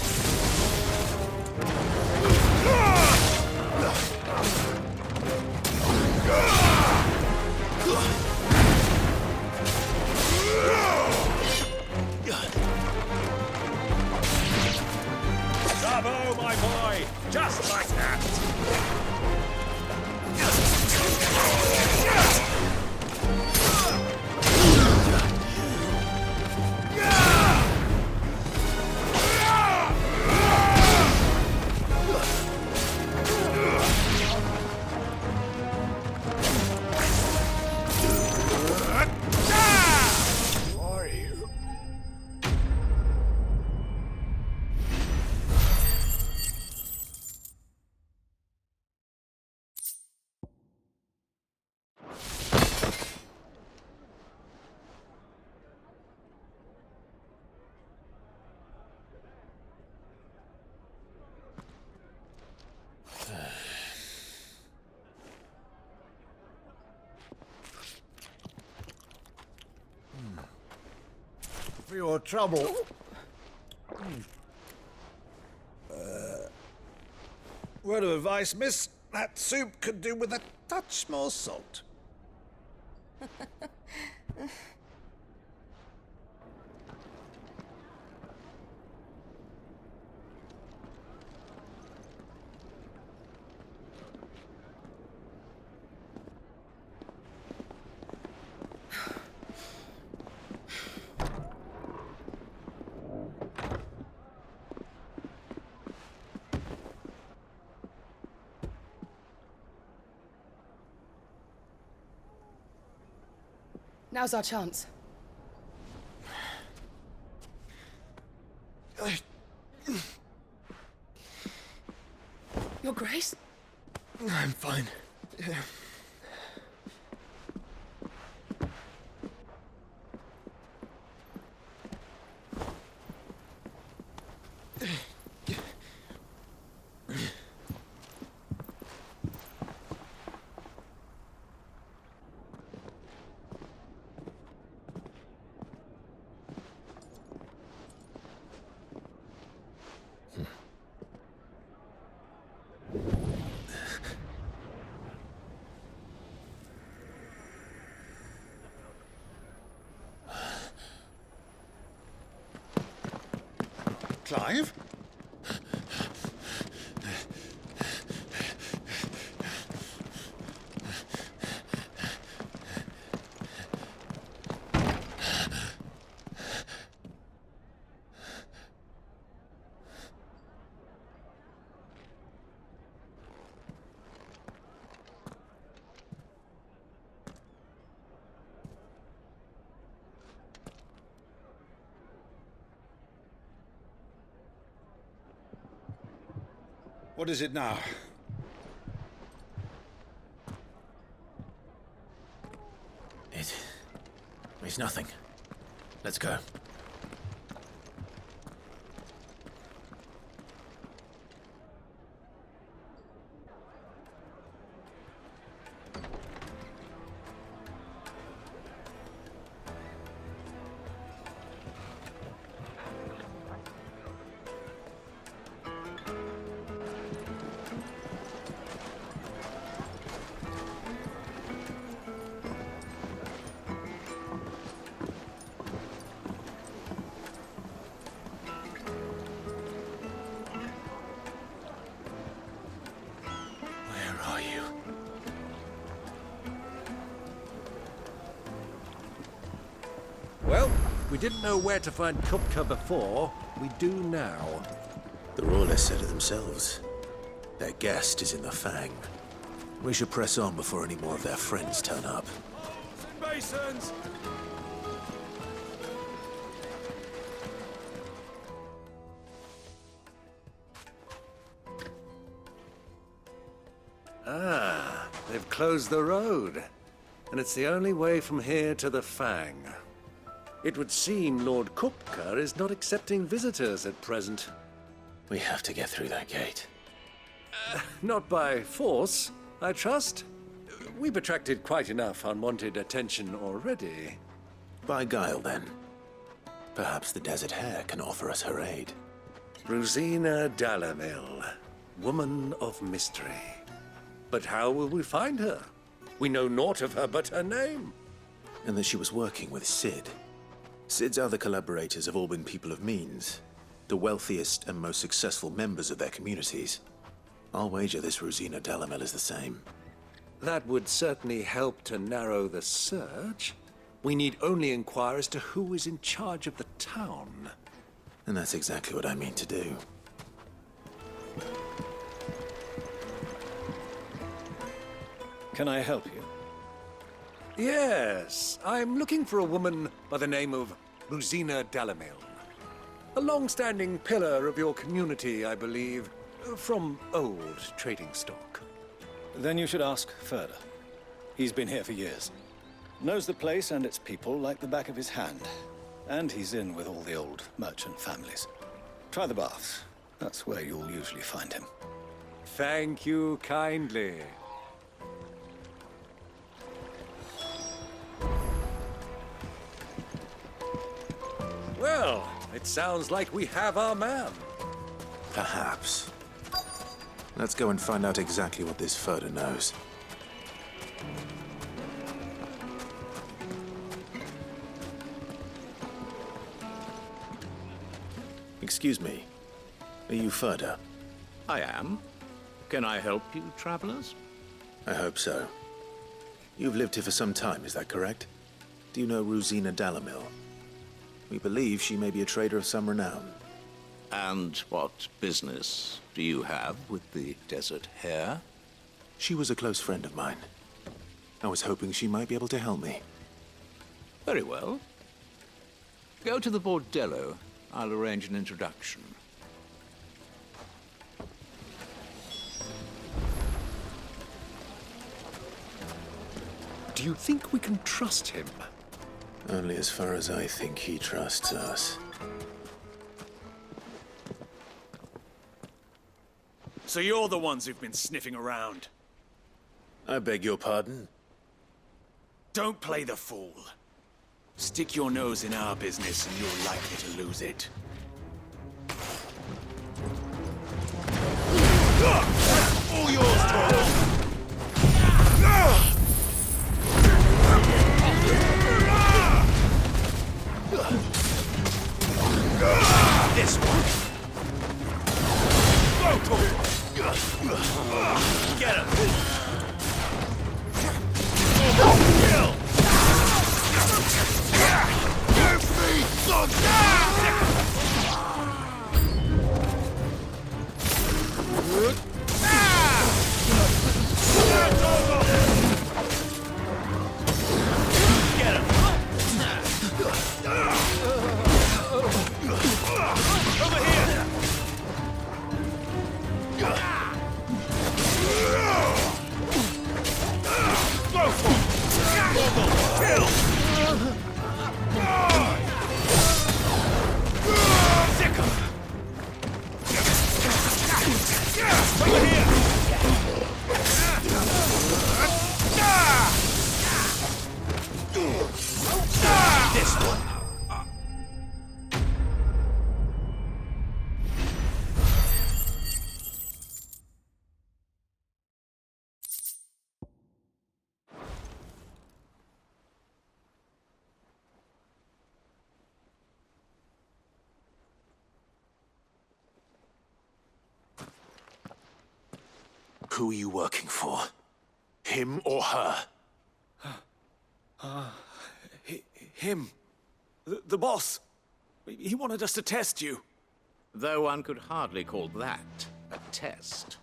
Speaker 22: Bravo, my boy! Just like that!
Speaker 12: For your trouble. Word of advice, miss. That soup could do with a touch more salt.
Speaker 20: Now's our chance. Your Grace?
Speaker 21: I'm fine.
Speaker 12: Clive? What is it now?
Speaker 1: It's nothing. Let's go.
Speaker 17: Well, we didn't know where to find Kupka before. We do now.
Speaker 1: The Rawless said it themselves. Their guest is in the Fang. We should press on before any more of their friends turn up.
Speaker 22: Basins!
Speaker 17: Ah, they've closed the road. And it's the only way from here to the Fang. It would seem Lord Kupka is not accepting visitors at present.
Speaker 1: We have to get through that gate.
Speaker 17: Not by force, I trust. We've attracted quite enough unwanted attention already.
Speaker 1: By guile, then. Perhaps the Desert Hare can offer us her aid.
Speaker 17: Rosina Dhalmekia, woman of mystery. But how will we find her? We know naught of her but her name.
Speaker 1: And that she was working with Sid. Sid's other collaborators have all been people of means, the wealthiest and most successful members of their communities. I'll wager this Rosina Dhalmekia is the same.
Speaker 17: That would certainly help to narrow the search. We need only inquire as to who is in charge of the town.
Speaker 1: And that's exactly what I mean to do.
Speaker 12: Can I help you?
Speaker 17: Yes, I'm looking for a woman by the name of Rosina Dhalmekia. A long-standing pillar of your community, I believe, from old trading stock.
Speaker 12: Then you should ask further. He's been here for years. Knows the place and its people like the back of his hand. And he's in with all the old merchant families. Try the baths. That's where you'll usually find him.
Speaker 17: Thank you kindly. Well, it sounds like we have our man.
Speaker 1: Perhaps. Let's go and find out exactly what this Furder knows. Excuse me. Are you Furder?
Speaker 5: I am. Can I help you, travelers?
Speaker 1: I hope so. You've lived here for some time, is that correct? Do you know Rosina Dhalmekia? We believe she may be a trader of some renown.
Speaker 5: And what business do you have with the Desert Hare?
Speaker 1: She was a close friend of mine. I was hoping she might be able to help me.
Speaker 5: Very well. Go to the bordello. I'll arrange an introduction.
Speaker 17: Do you think we can trust him?
Speaker 1: Only as far as I think he trusts us.
Speaker 3: So you're the ones who've been sniffing around?
Speaker 1: I beg your pardon?
Speaker 3: Don't play the fool. Stick your nose in our business and you're likely to lose it. All yours, Torvald! This one.
Speaker 1: Who are you working for? Him or her?
Speaker 3: Him. The boss. He wanted us to test you.
Speaker 5: Though one could hardly call that a test.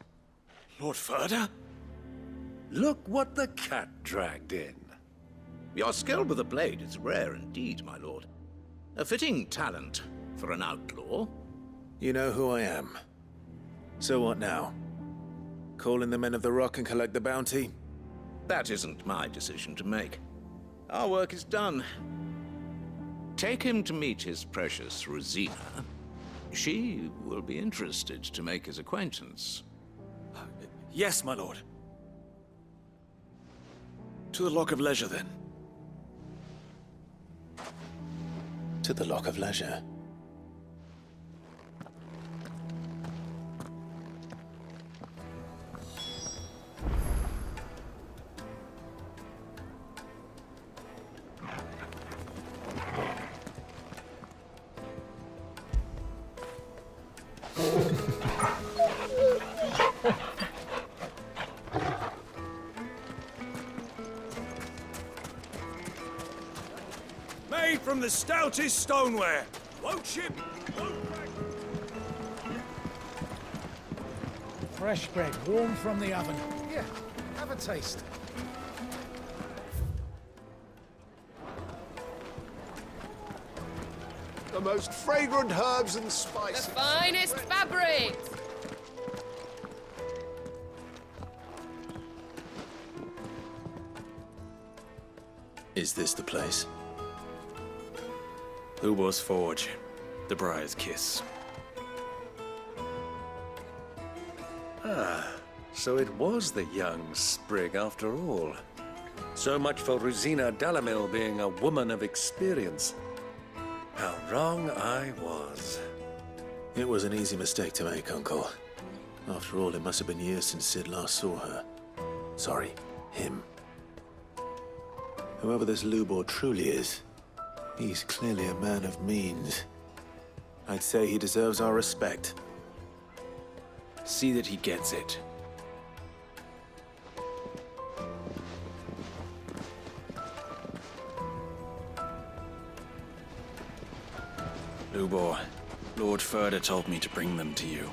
Speaker 3: Lord Ferda?
Speaker 17: Look what the cat dragged in.
Speaker 5: Your skill with the blade is rare indeed, my lord. A fitting talent for an outlaw.
Speaker 1: You know who I am. So what now? Call in the Men of the Rock and collect the bounty?
Speaker 5: That isn't my decision to make. Our work is done. Take him to meet his precious Rosina. She will be interested to make his acquaintance.
Speaker 3: Yes, my lord. To the Lock of Leisure, then.
Speaker 1: To the Lock of Leisure.
Speaker 3: Made from the stoutest stoneware. Won't ship, won't break.
Speaker 9: Fresh bread, warm from the oven. Here, have a taste.
Speaker 11: The most fragrant herbs and spices.
Speaker 20: The finest fabrics!
Speaker 1: Is this the place?
Speaker 3: Ubor's Forge. The Briar's Kiss.
Speaker 17: Ah, so it was the young sprig after all. So much for Rosina Dalamil being a woman of experience. How wrong I was.
Speaker 1: It was an easy mistake to make, Uncle. After all, it must have been years since Sid last saw her. Sorry, him. Whoever this Lubor truly is, he's clearly a man of means. I'd say he deserves our respect.
Speaker 3: See that he gets it. Lubor, Lord Ferda told me to bring them to you.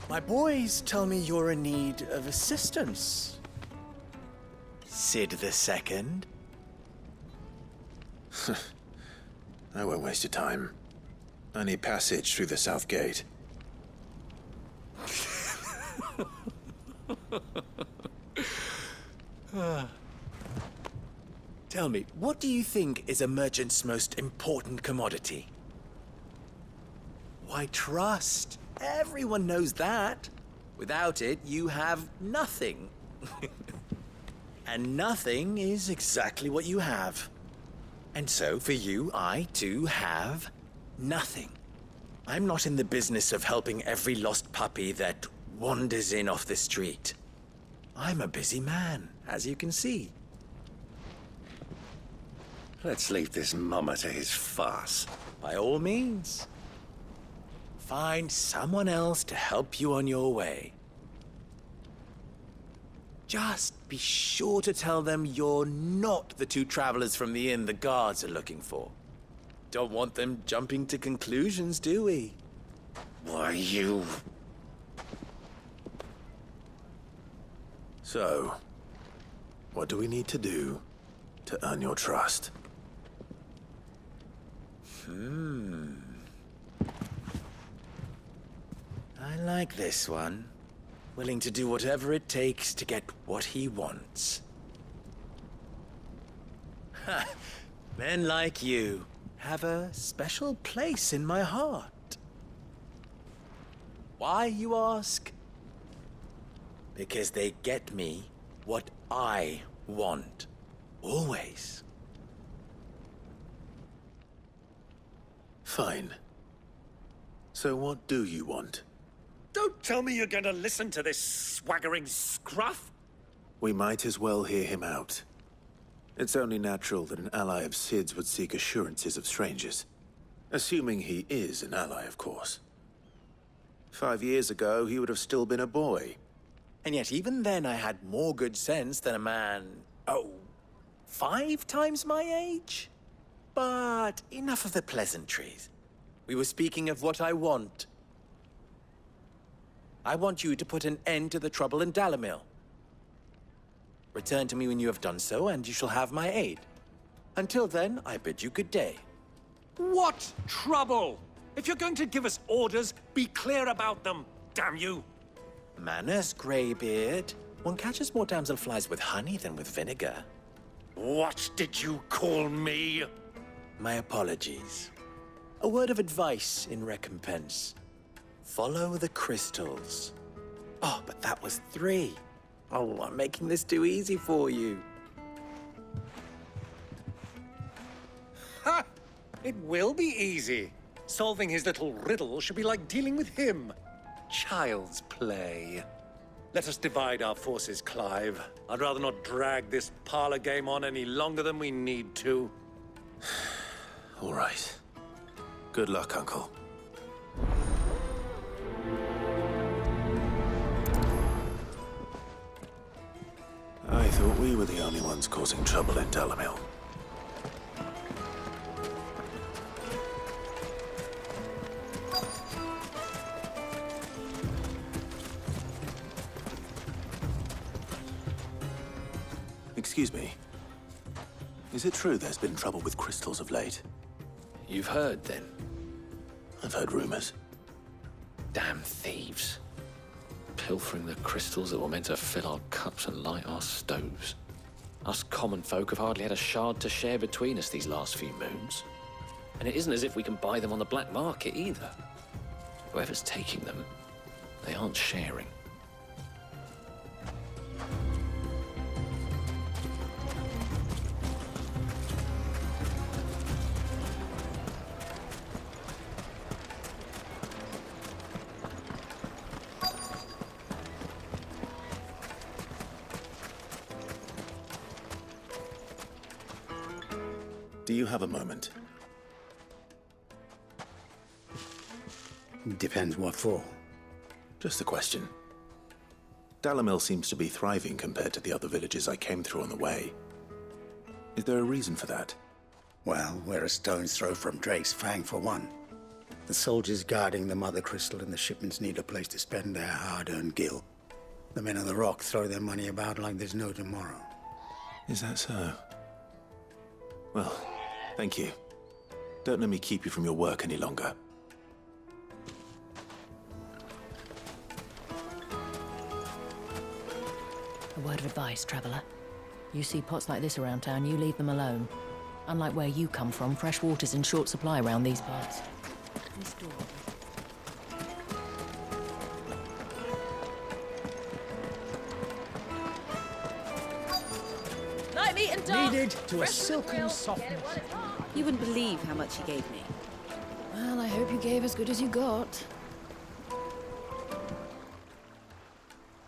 Speaker 10: My boys tell me you're in need of assistance. Sid the Second?
Speaker 1: I won't waste your time. I need passage through the south gate.
Speaker 10: Tell me, what do you think is a merchant's most important commodity? Why, trust. Everyone knows that. Without it, you have nothing. And nothing is exactly what you have. And so, for you, I, too, have nothing. I'm not in the business of helping every lost puppy that wanders in off the street. I'm a busy man, as you can see.
Speaker 17: Let's leave this mummer to his farce.
Speaker 10: By all means. Find someone else to help you on your way. Just be sure to tell them you're not the two travelers from the inn the guards are looking for. Don't want them jumping to conclusions, do we?
Speaker 17: Why, you...
Speaker 1: So, what do we need to do to earn your trust?
Speaker 10: I like this one. Willing to do whatever it takes to get what he wants. Ha! Men like you have a special place in my heart. Why, you ask? Because they get me what I want. Always.
Speaker 1: Fine. So what do you want?
Speaker 17: Don't tell me you're going to listen to this swaggering scruff!
Speaker 1: We might as well hear him out. It's only natural that an ally of Sid's would seek assurances of strangers. Assuming he is an ally, of course. 5 years ago, he would have still been a boy.
Speaker 10: And yet even then I had more good sense than a man, 5 times my age? But enough of the pleasantries. We were speaking of what I want. I want you to put an end to the trouble in Dhalmekia. Return to me when you have done so, and you shall have my aid. Until then, I bid you good day.
Speaker 17: What trouble? If you're going to give us orders, be clear about them, damn you!
Speaker 10: Manners, Greybeard. One catches more damselflies with honey than with vinegar.
Speaker 17: What did you call me?
Speaker 10: My apologies. A word of advice in recompense. Follow the crystals. Oh, but that was 3. Oh, I'm making this too easy for you.
Speaker 17: Ha! It will be easy. Solving his little riddle should be like dealing with him. Child's play. Let us divide our forces, Clive. I'd rather not drag this parlor game on any longer than we need to.
Speaker 1: All right. Good luck, Uncle. I thought we were the only ones causing trouble in Dhalmekia. Excuse me. Is it true there's been trouble with crystals of late?
Speaker 6: You've heard, then?
Speaker 1: I've heard rumors.
Speaker 6: Damn thieves. Pilfering the crystals that were meant to fill our cups and light our stoves. Us common folk have hardly had a shard to share between us these last few moons. And it isn't as if we can buy them on the black market either. Whoever's taking them, they aren't sharing.
Speaker 1: Do you have a moment?
Speaker 13: Depends what for.
Speaker 1: Just a question. Dhalmekia seems to be thriving compared to the other villages I came through on the way. Is there a reason for that?
Speaker 13: Well, we're a stone's throw from Drake's Fang for one. The soldiers guarding the Mother Crystal and the shipments need a place to spend their hard-earned gil. The men of the Rock throw their money about like there's no tomorrow.
Speaker 1: Is that so? Well, thank you. Don't let me keep you from your work any longer.
Speaker 14: A word of advice, traveler. You see pots like this around town, you leave them alone. Unlike where you come from, fresh water's in short supply around these parts. This door.
Speaker 4: Light meat and dark.
Speaker 9: Kneaded to a silken softness.
Speaker 4: You wouldn't believe how much he gave me.
Speaker 19: Well, I hope you gave as good as you got.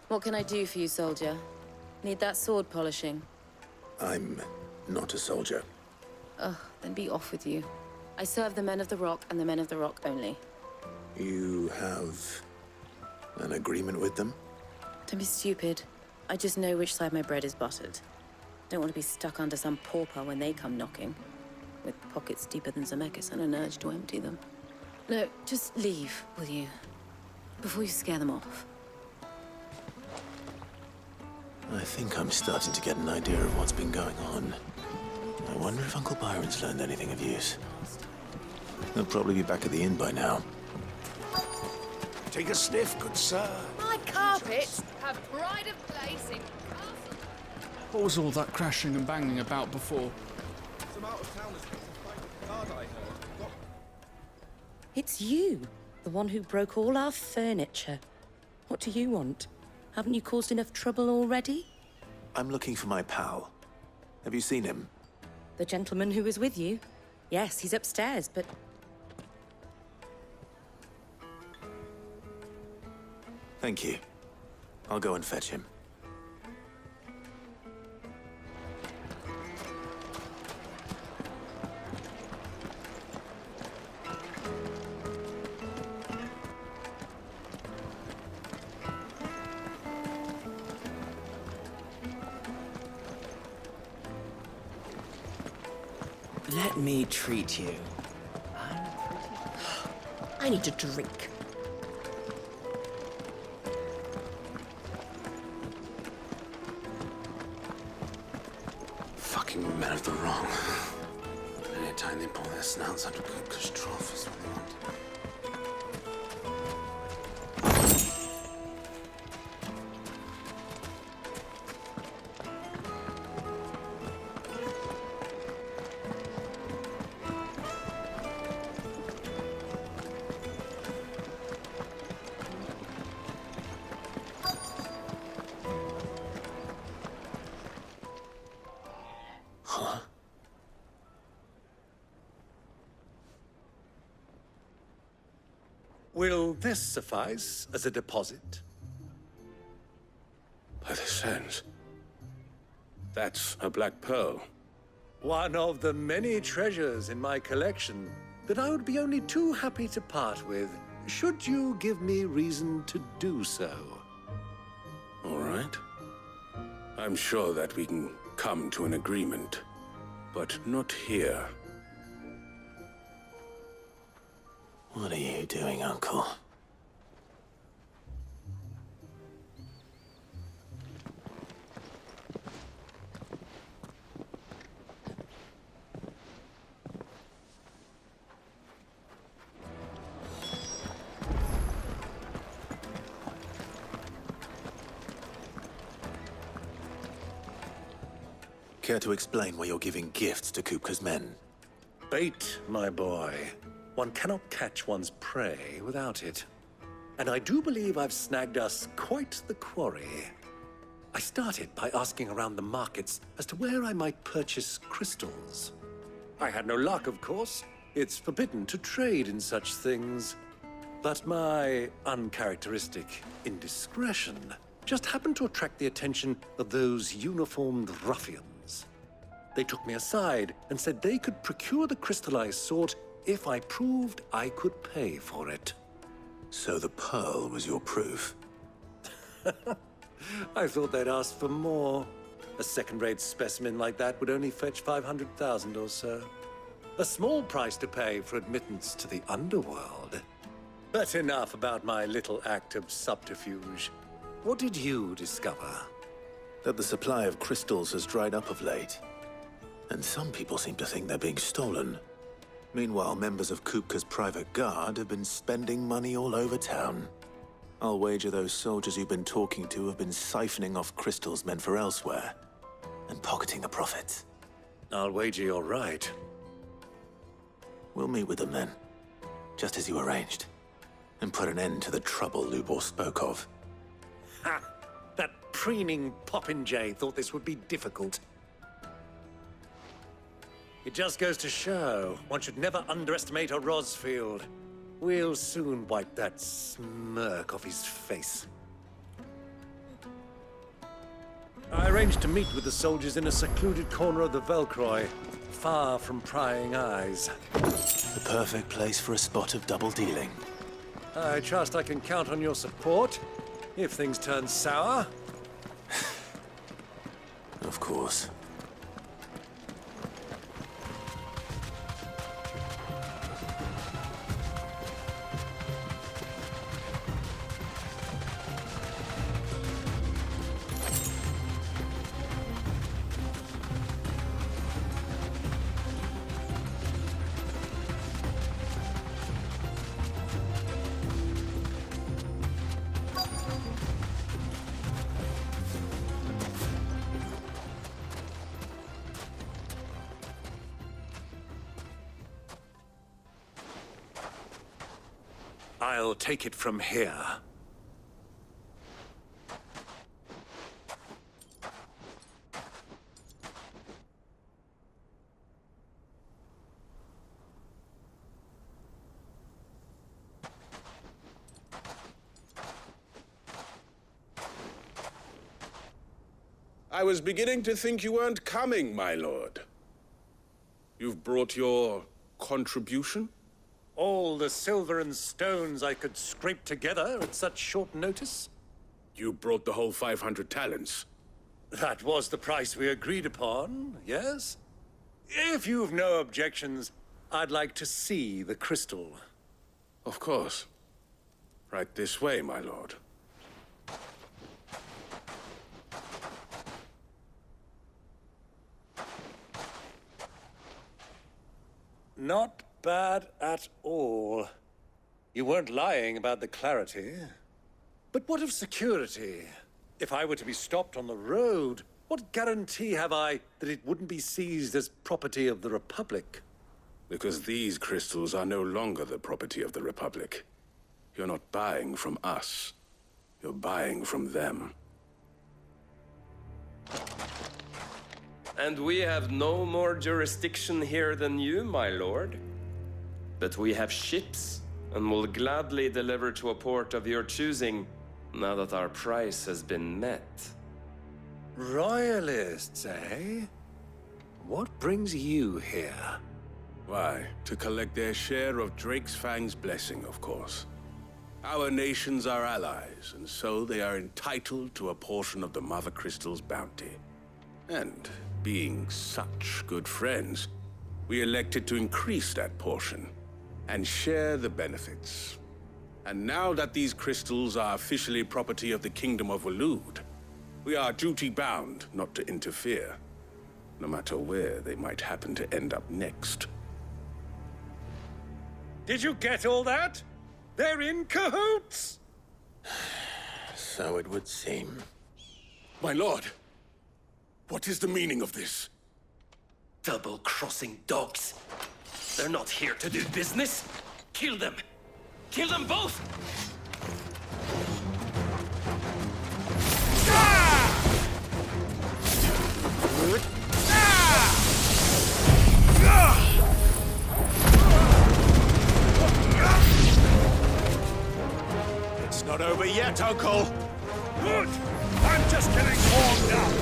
Speaker 4: What can I do for you, soldier? Need that sword polishing?
Speaker 1: I'm not a soldier.
Speaker 4: Ugh, then be off with you. I serve the men of the Rock and the men of the Rock only.
Speaker 1: You have an agreement with them?
Speaker 4: Don't be stupid. I just know which side my bread is buttered. Don't want to be stuck under some pauper when they come knocking. With pockets deeper than Zemeckis and an urge to empty them. No, just leave, will you? Before you scare them off.
Speaker 1: I think I'm starting to get an idea of what's been going on. I wonder if Uncle Byron's learned anything of use. He'll probably be back at the inn by now.
Speaker 11: Take a sniff, good sir.
Speaker 20: My carpets have pride of place in castle.
Speaker 15: What was all that crashing and banging about before?
Speaker 21: Some out-of-towners picked a fight with the guard, I heard.
Speaker 7: It's you, the one who broke all our furniture. What do you want? Haven't you caused enough trouble already?
Speaker 1: I'm looking for my pal. Have you seen him?
Speaker 7: The gentleman who was with you? Yes, he's upstairs, but...
Speaker 1: Thank you. I'll go and fetch him.
Speaker 3: Let me treat you.
Speaker 7: I need a drink.
Speaker 1: Fucking men of the wrong. Anytime they pull their snouts out of Kupka's trough is what they want.
Speaker 17: Will this suffice as a deposit?
Speaker 2: By the sands. That's a black pearl.
Speaker 17: One of the many treasures in my collection that I would be only too happy to part with, should you give me reason to do so.
Speaker 2: All right. I'm sure that we can come to an agreement, but not here.
Speaker 1: What are you doing, Uncle? Care to explain why you're giving gifts to Kupka's men?
Speaker 17: Bait, my boy. One cannot catch one's prey without it. And I do believe I've snagged us quite the quarry. I started by asking around the markets as to where I might purchase crystals. I had no luck, of course. It's forbidden to trade in such things. But my uncharacteristic indiscretion just happened to attract the attention of those uniformed ruffians. They took me aside and said they could procure the crystallized sort if I proved I could pay for it.
Speaker 1: So the pearl was your proof?
Speaker 17: I thought they'd ask for more. A second-rate specimen like that would only fetch 500,000 or so. A small price to pay for admittance to the underworld. But enough about my little act of subterfuge. What did you discover?
Speaker 1: That the supply of crystals has dried up of late. And some people seem to think they're being stolen. Meanwhile, members of Kupka's private guard have been spending money all over town. I'll wager those soldiers you've been talking to have been siphoning off crystals meant for elsewhere, and pocketing the profits.
Speaker 17: I'll wager you're right.
Speaker 1: We'll meet with them then, just as you arranged, and put an end to the trouble Lubor spoke of.
Speaker 17: Ha! That preening popinjay thought this would be difficult. It just goes to show, one should never underestimate a Rosfield. We'll soon wipe that smirk off his face. I arranged to meet with the soldiers in a secluded corner of the Velkroy, far from prying eyes.
Speaker 1: The perfect place for a spot of double dealing.
Speaker 17: I trust I can count on your support, if things turn sour.
Speaker 1: Of course.
Speaker 17: I'll take it from here.
Speaker 2: I was beginning to think you weren't coming, my lord. You've brought your contribution?
Speaker 17: All the silver and stones I could scrape together at such short notice?
Speaker 2: You brought the whole 500 talents.
Speaker 17: That was the price we agreed upon, yes? If you've no objections, I'd like to see the crystal.
Speaker 2: Of course. Right this way, my lord.
Speaker 17: Not bad at all. You weren't lying about the clarity. But what of security? If I were to be stopped on the road, what guarantee have I that it wouldn't be seized as property of the Republic?
Speaker 2: Because these crystals are no longer the property of the Republic. You're not buying from us. You're buying from them.
Speaker 22: And we have no more jurisdiction here than you, my lord. But we have ships, and will gladly deliver to a port of your choosing, now that our price has been met.
Speaker 17: Royalists, eh? What brings you here?
Speaker 2: Why, to collect their share of Drake's Fang's blessing, of course. Our nations are allies, and so they are entitled to a portion of the Mother Crystal's bounty. And being such good friends, we elected to increase that portion and share the benefits. And now that these crystals are officially property of the Kingdom of Waloed, we are duty-bound not to interfere, no matter where they might happen to end up next.
Speaker 17: Did you get all that? They're in cahoots!
Speaker 1: So it would seem.
Speaker 2: My lord, what is the meaning of this?
Speaker 8: Double-crossing dogs. They're not here to do business. Kill them. Kill them both!
Speaker 3: It's not over yet, Uncle!
Speaker 8: Good! I'm just getting warmed up!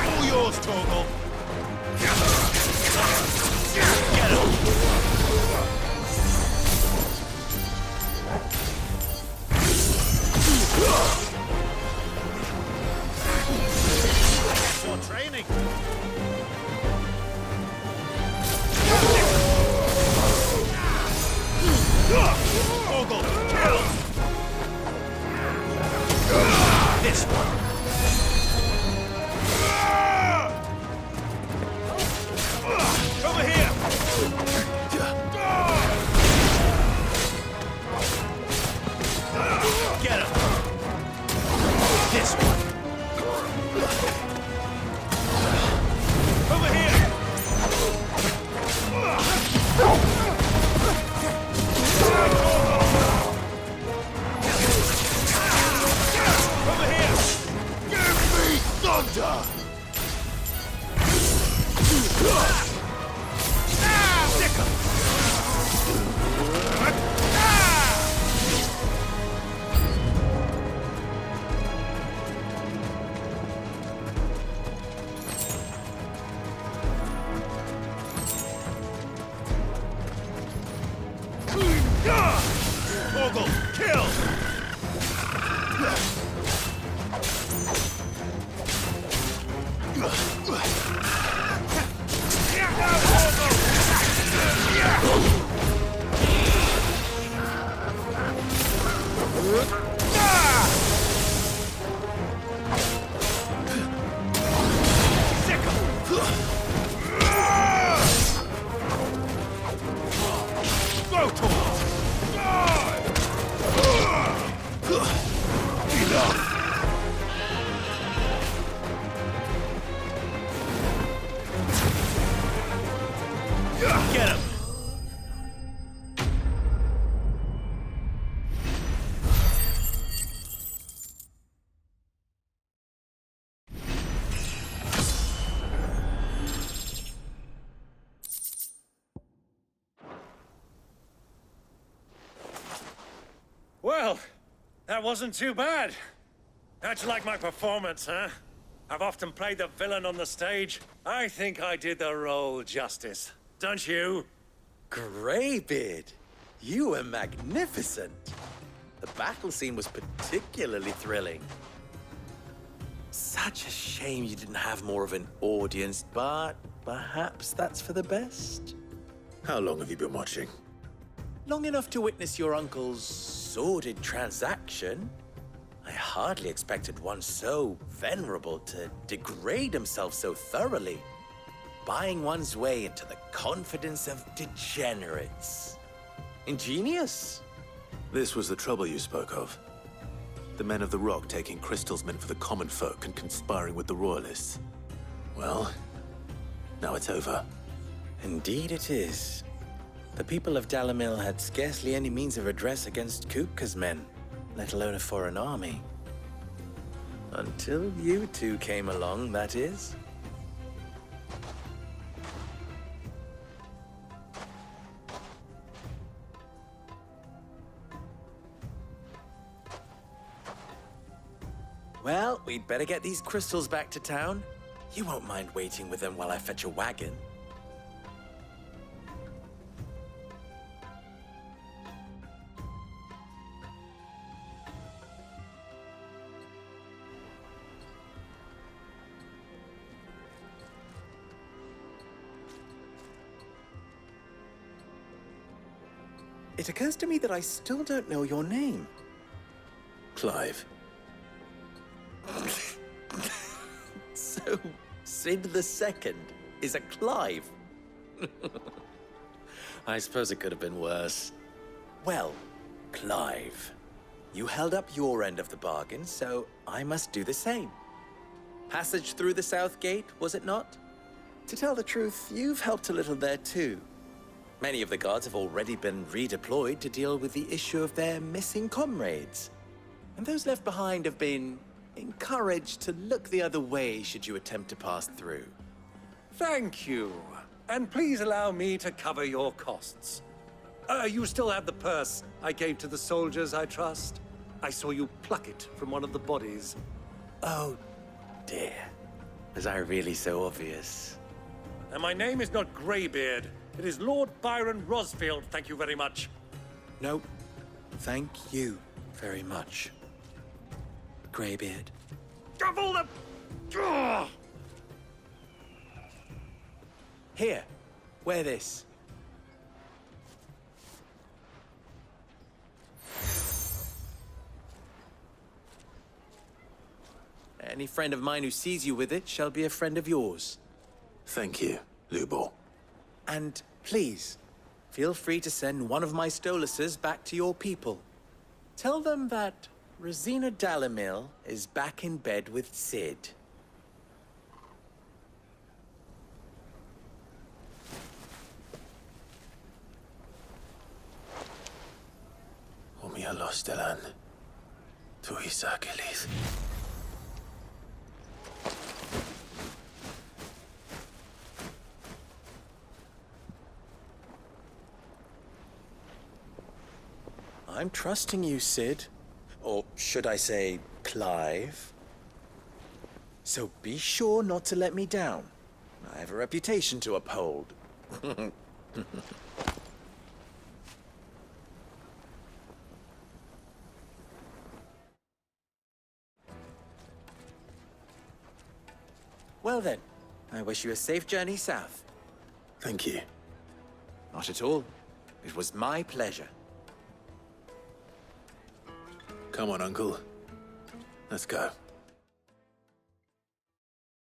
Speaker 3: All yours, Torgal! Get him! More training! Torgal, kill! This one! Over here! Get him! This one! Over here! Over here! Give me thunder! Torgal, kill! Go, Torgal! Enough! Get him!
Speaker 17: Well, that wasn't too bad. How'd you like my performance, huh? I've often played the villain on the stage. I think I did the role justice. Don't you?
Speaker 10: Greybeard, You were magnificent. The battle scene was particularly thrilling. Such a shame you didn't have more of an audience, but perhaps that's for the best.
Speaker 1: How long have you been watching?
Speaker 10: Long enough to witness your uncle's sordid transaction. I hardly expected one so venerable to degrade himself so thoroughly, buying one's way into the confidence of degenerates. Ingenious.
Speaker 1: This was the trouble you spoke of. The men of the Rock taking crystals meant for the common folk and conspiring with the Royalists. Well, now it's over.
Speaker 10: Indeed it is. The people of Dhalmekia had scarcely any means of redress against Kupka's men, let alone a foreign army. Until you two came along, that is. Well, we'd better get these crystals back to town. You won't mind waiting with them while I fetch a wagon. It occurs to me that I still don't know your name.
Speaker 1: Clive.
Speaker 10: So, Sid the Second is a Clive. I suppose it could have been worse. Well, Clive, you held up your end of the bargain, so I must do the same. Passage through the South Gate, was it not? To tell the truth, you've helped a little there too. Many of the guards have already been redeployed to deal with the issue of their missing comrades. And those left behind have been encouraged to look the other way should you attempt to pass through.
Speaker 17: Thank you. And please allow me to cover your costs. You still have the purse I gave to the soldiers, I trust? I saw you pluck it from one of the bodies.
Speaker 10: Oh, dear. Was I really so obvious?
Speaker 17: And my name is not Greybeard. It is Lord Byron Rosfield, thank you very much.
Speaker 10: No, thank you very much, Greybeard.
Speaker 17: Double the... Ugh!
Speaker 10: Here, wear this. Any friend of mine who sees you with it shall be a friend of yours.
Speaker 1: Thank you, Lubor.
Speaker 10: And please, feel free to send one of my Stoluses back to your people. Tell them that Rosina Dhalmekia is back in bed with Sid.
Speaker 1: Omia Lostelan. Tuisa Kelith.
Speaker 10: I'm trusting you, Sid. Or should I say, Clive. So be sure not to let me down. I have a reputation to uphold. Well then, I wish you a safe journey south.
Speaker 1: Thank you.
Speaker 10: Not at all. It was my pleasure.
Speaker 1: Come on, Uncle. Let's go.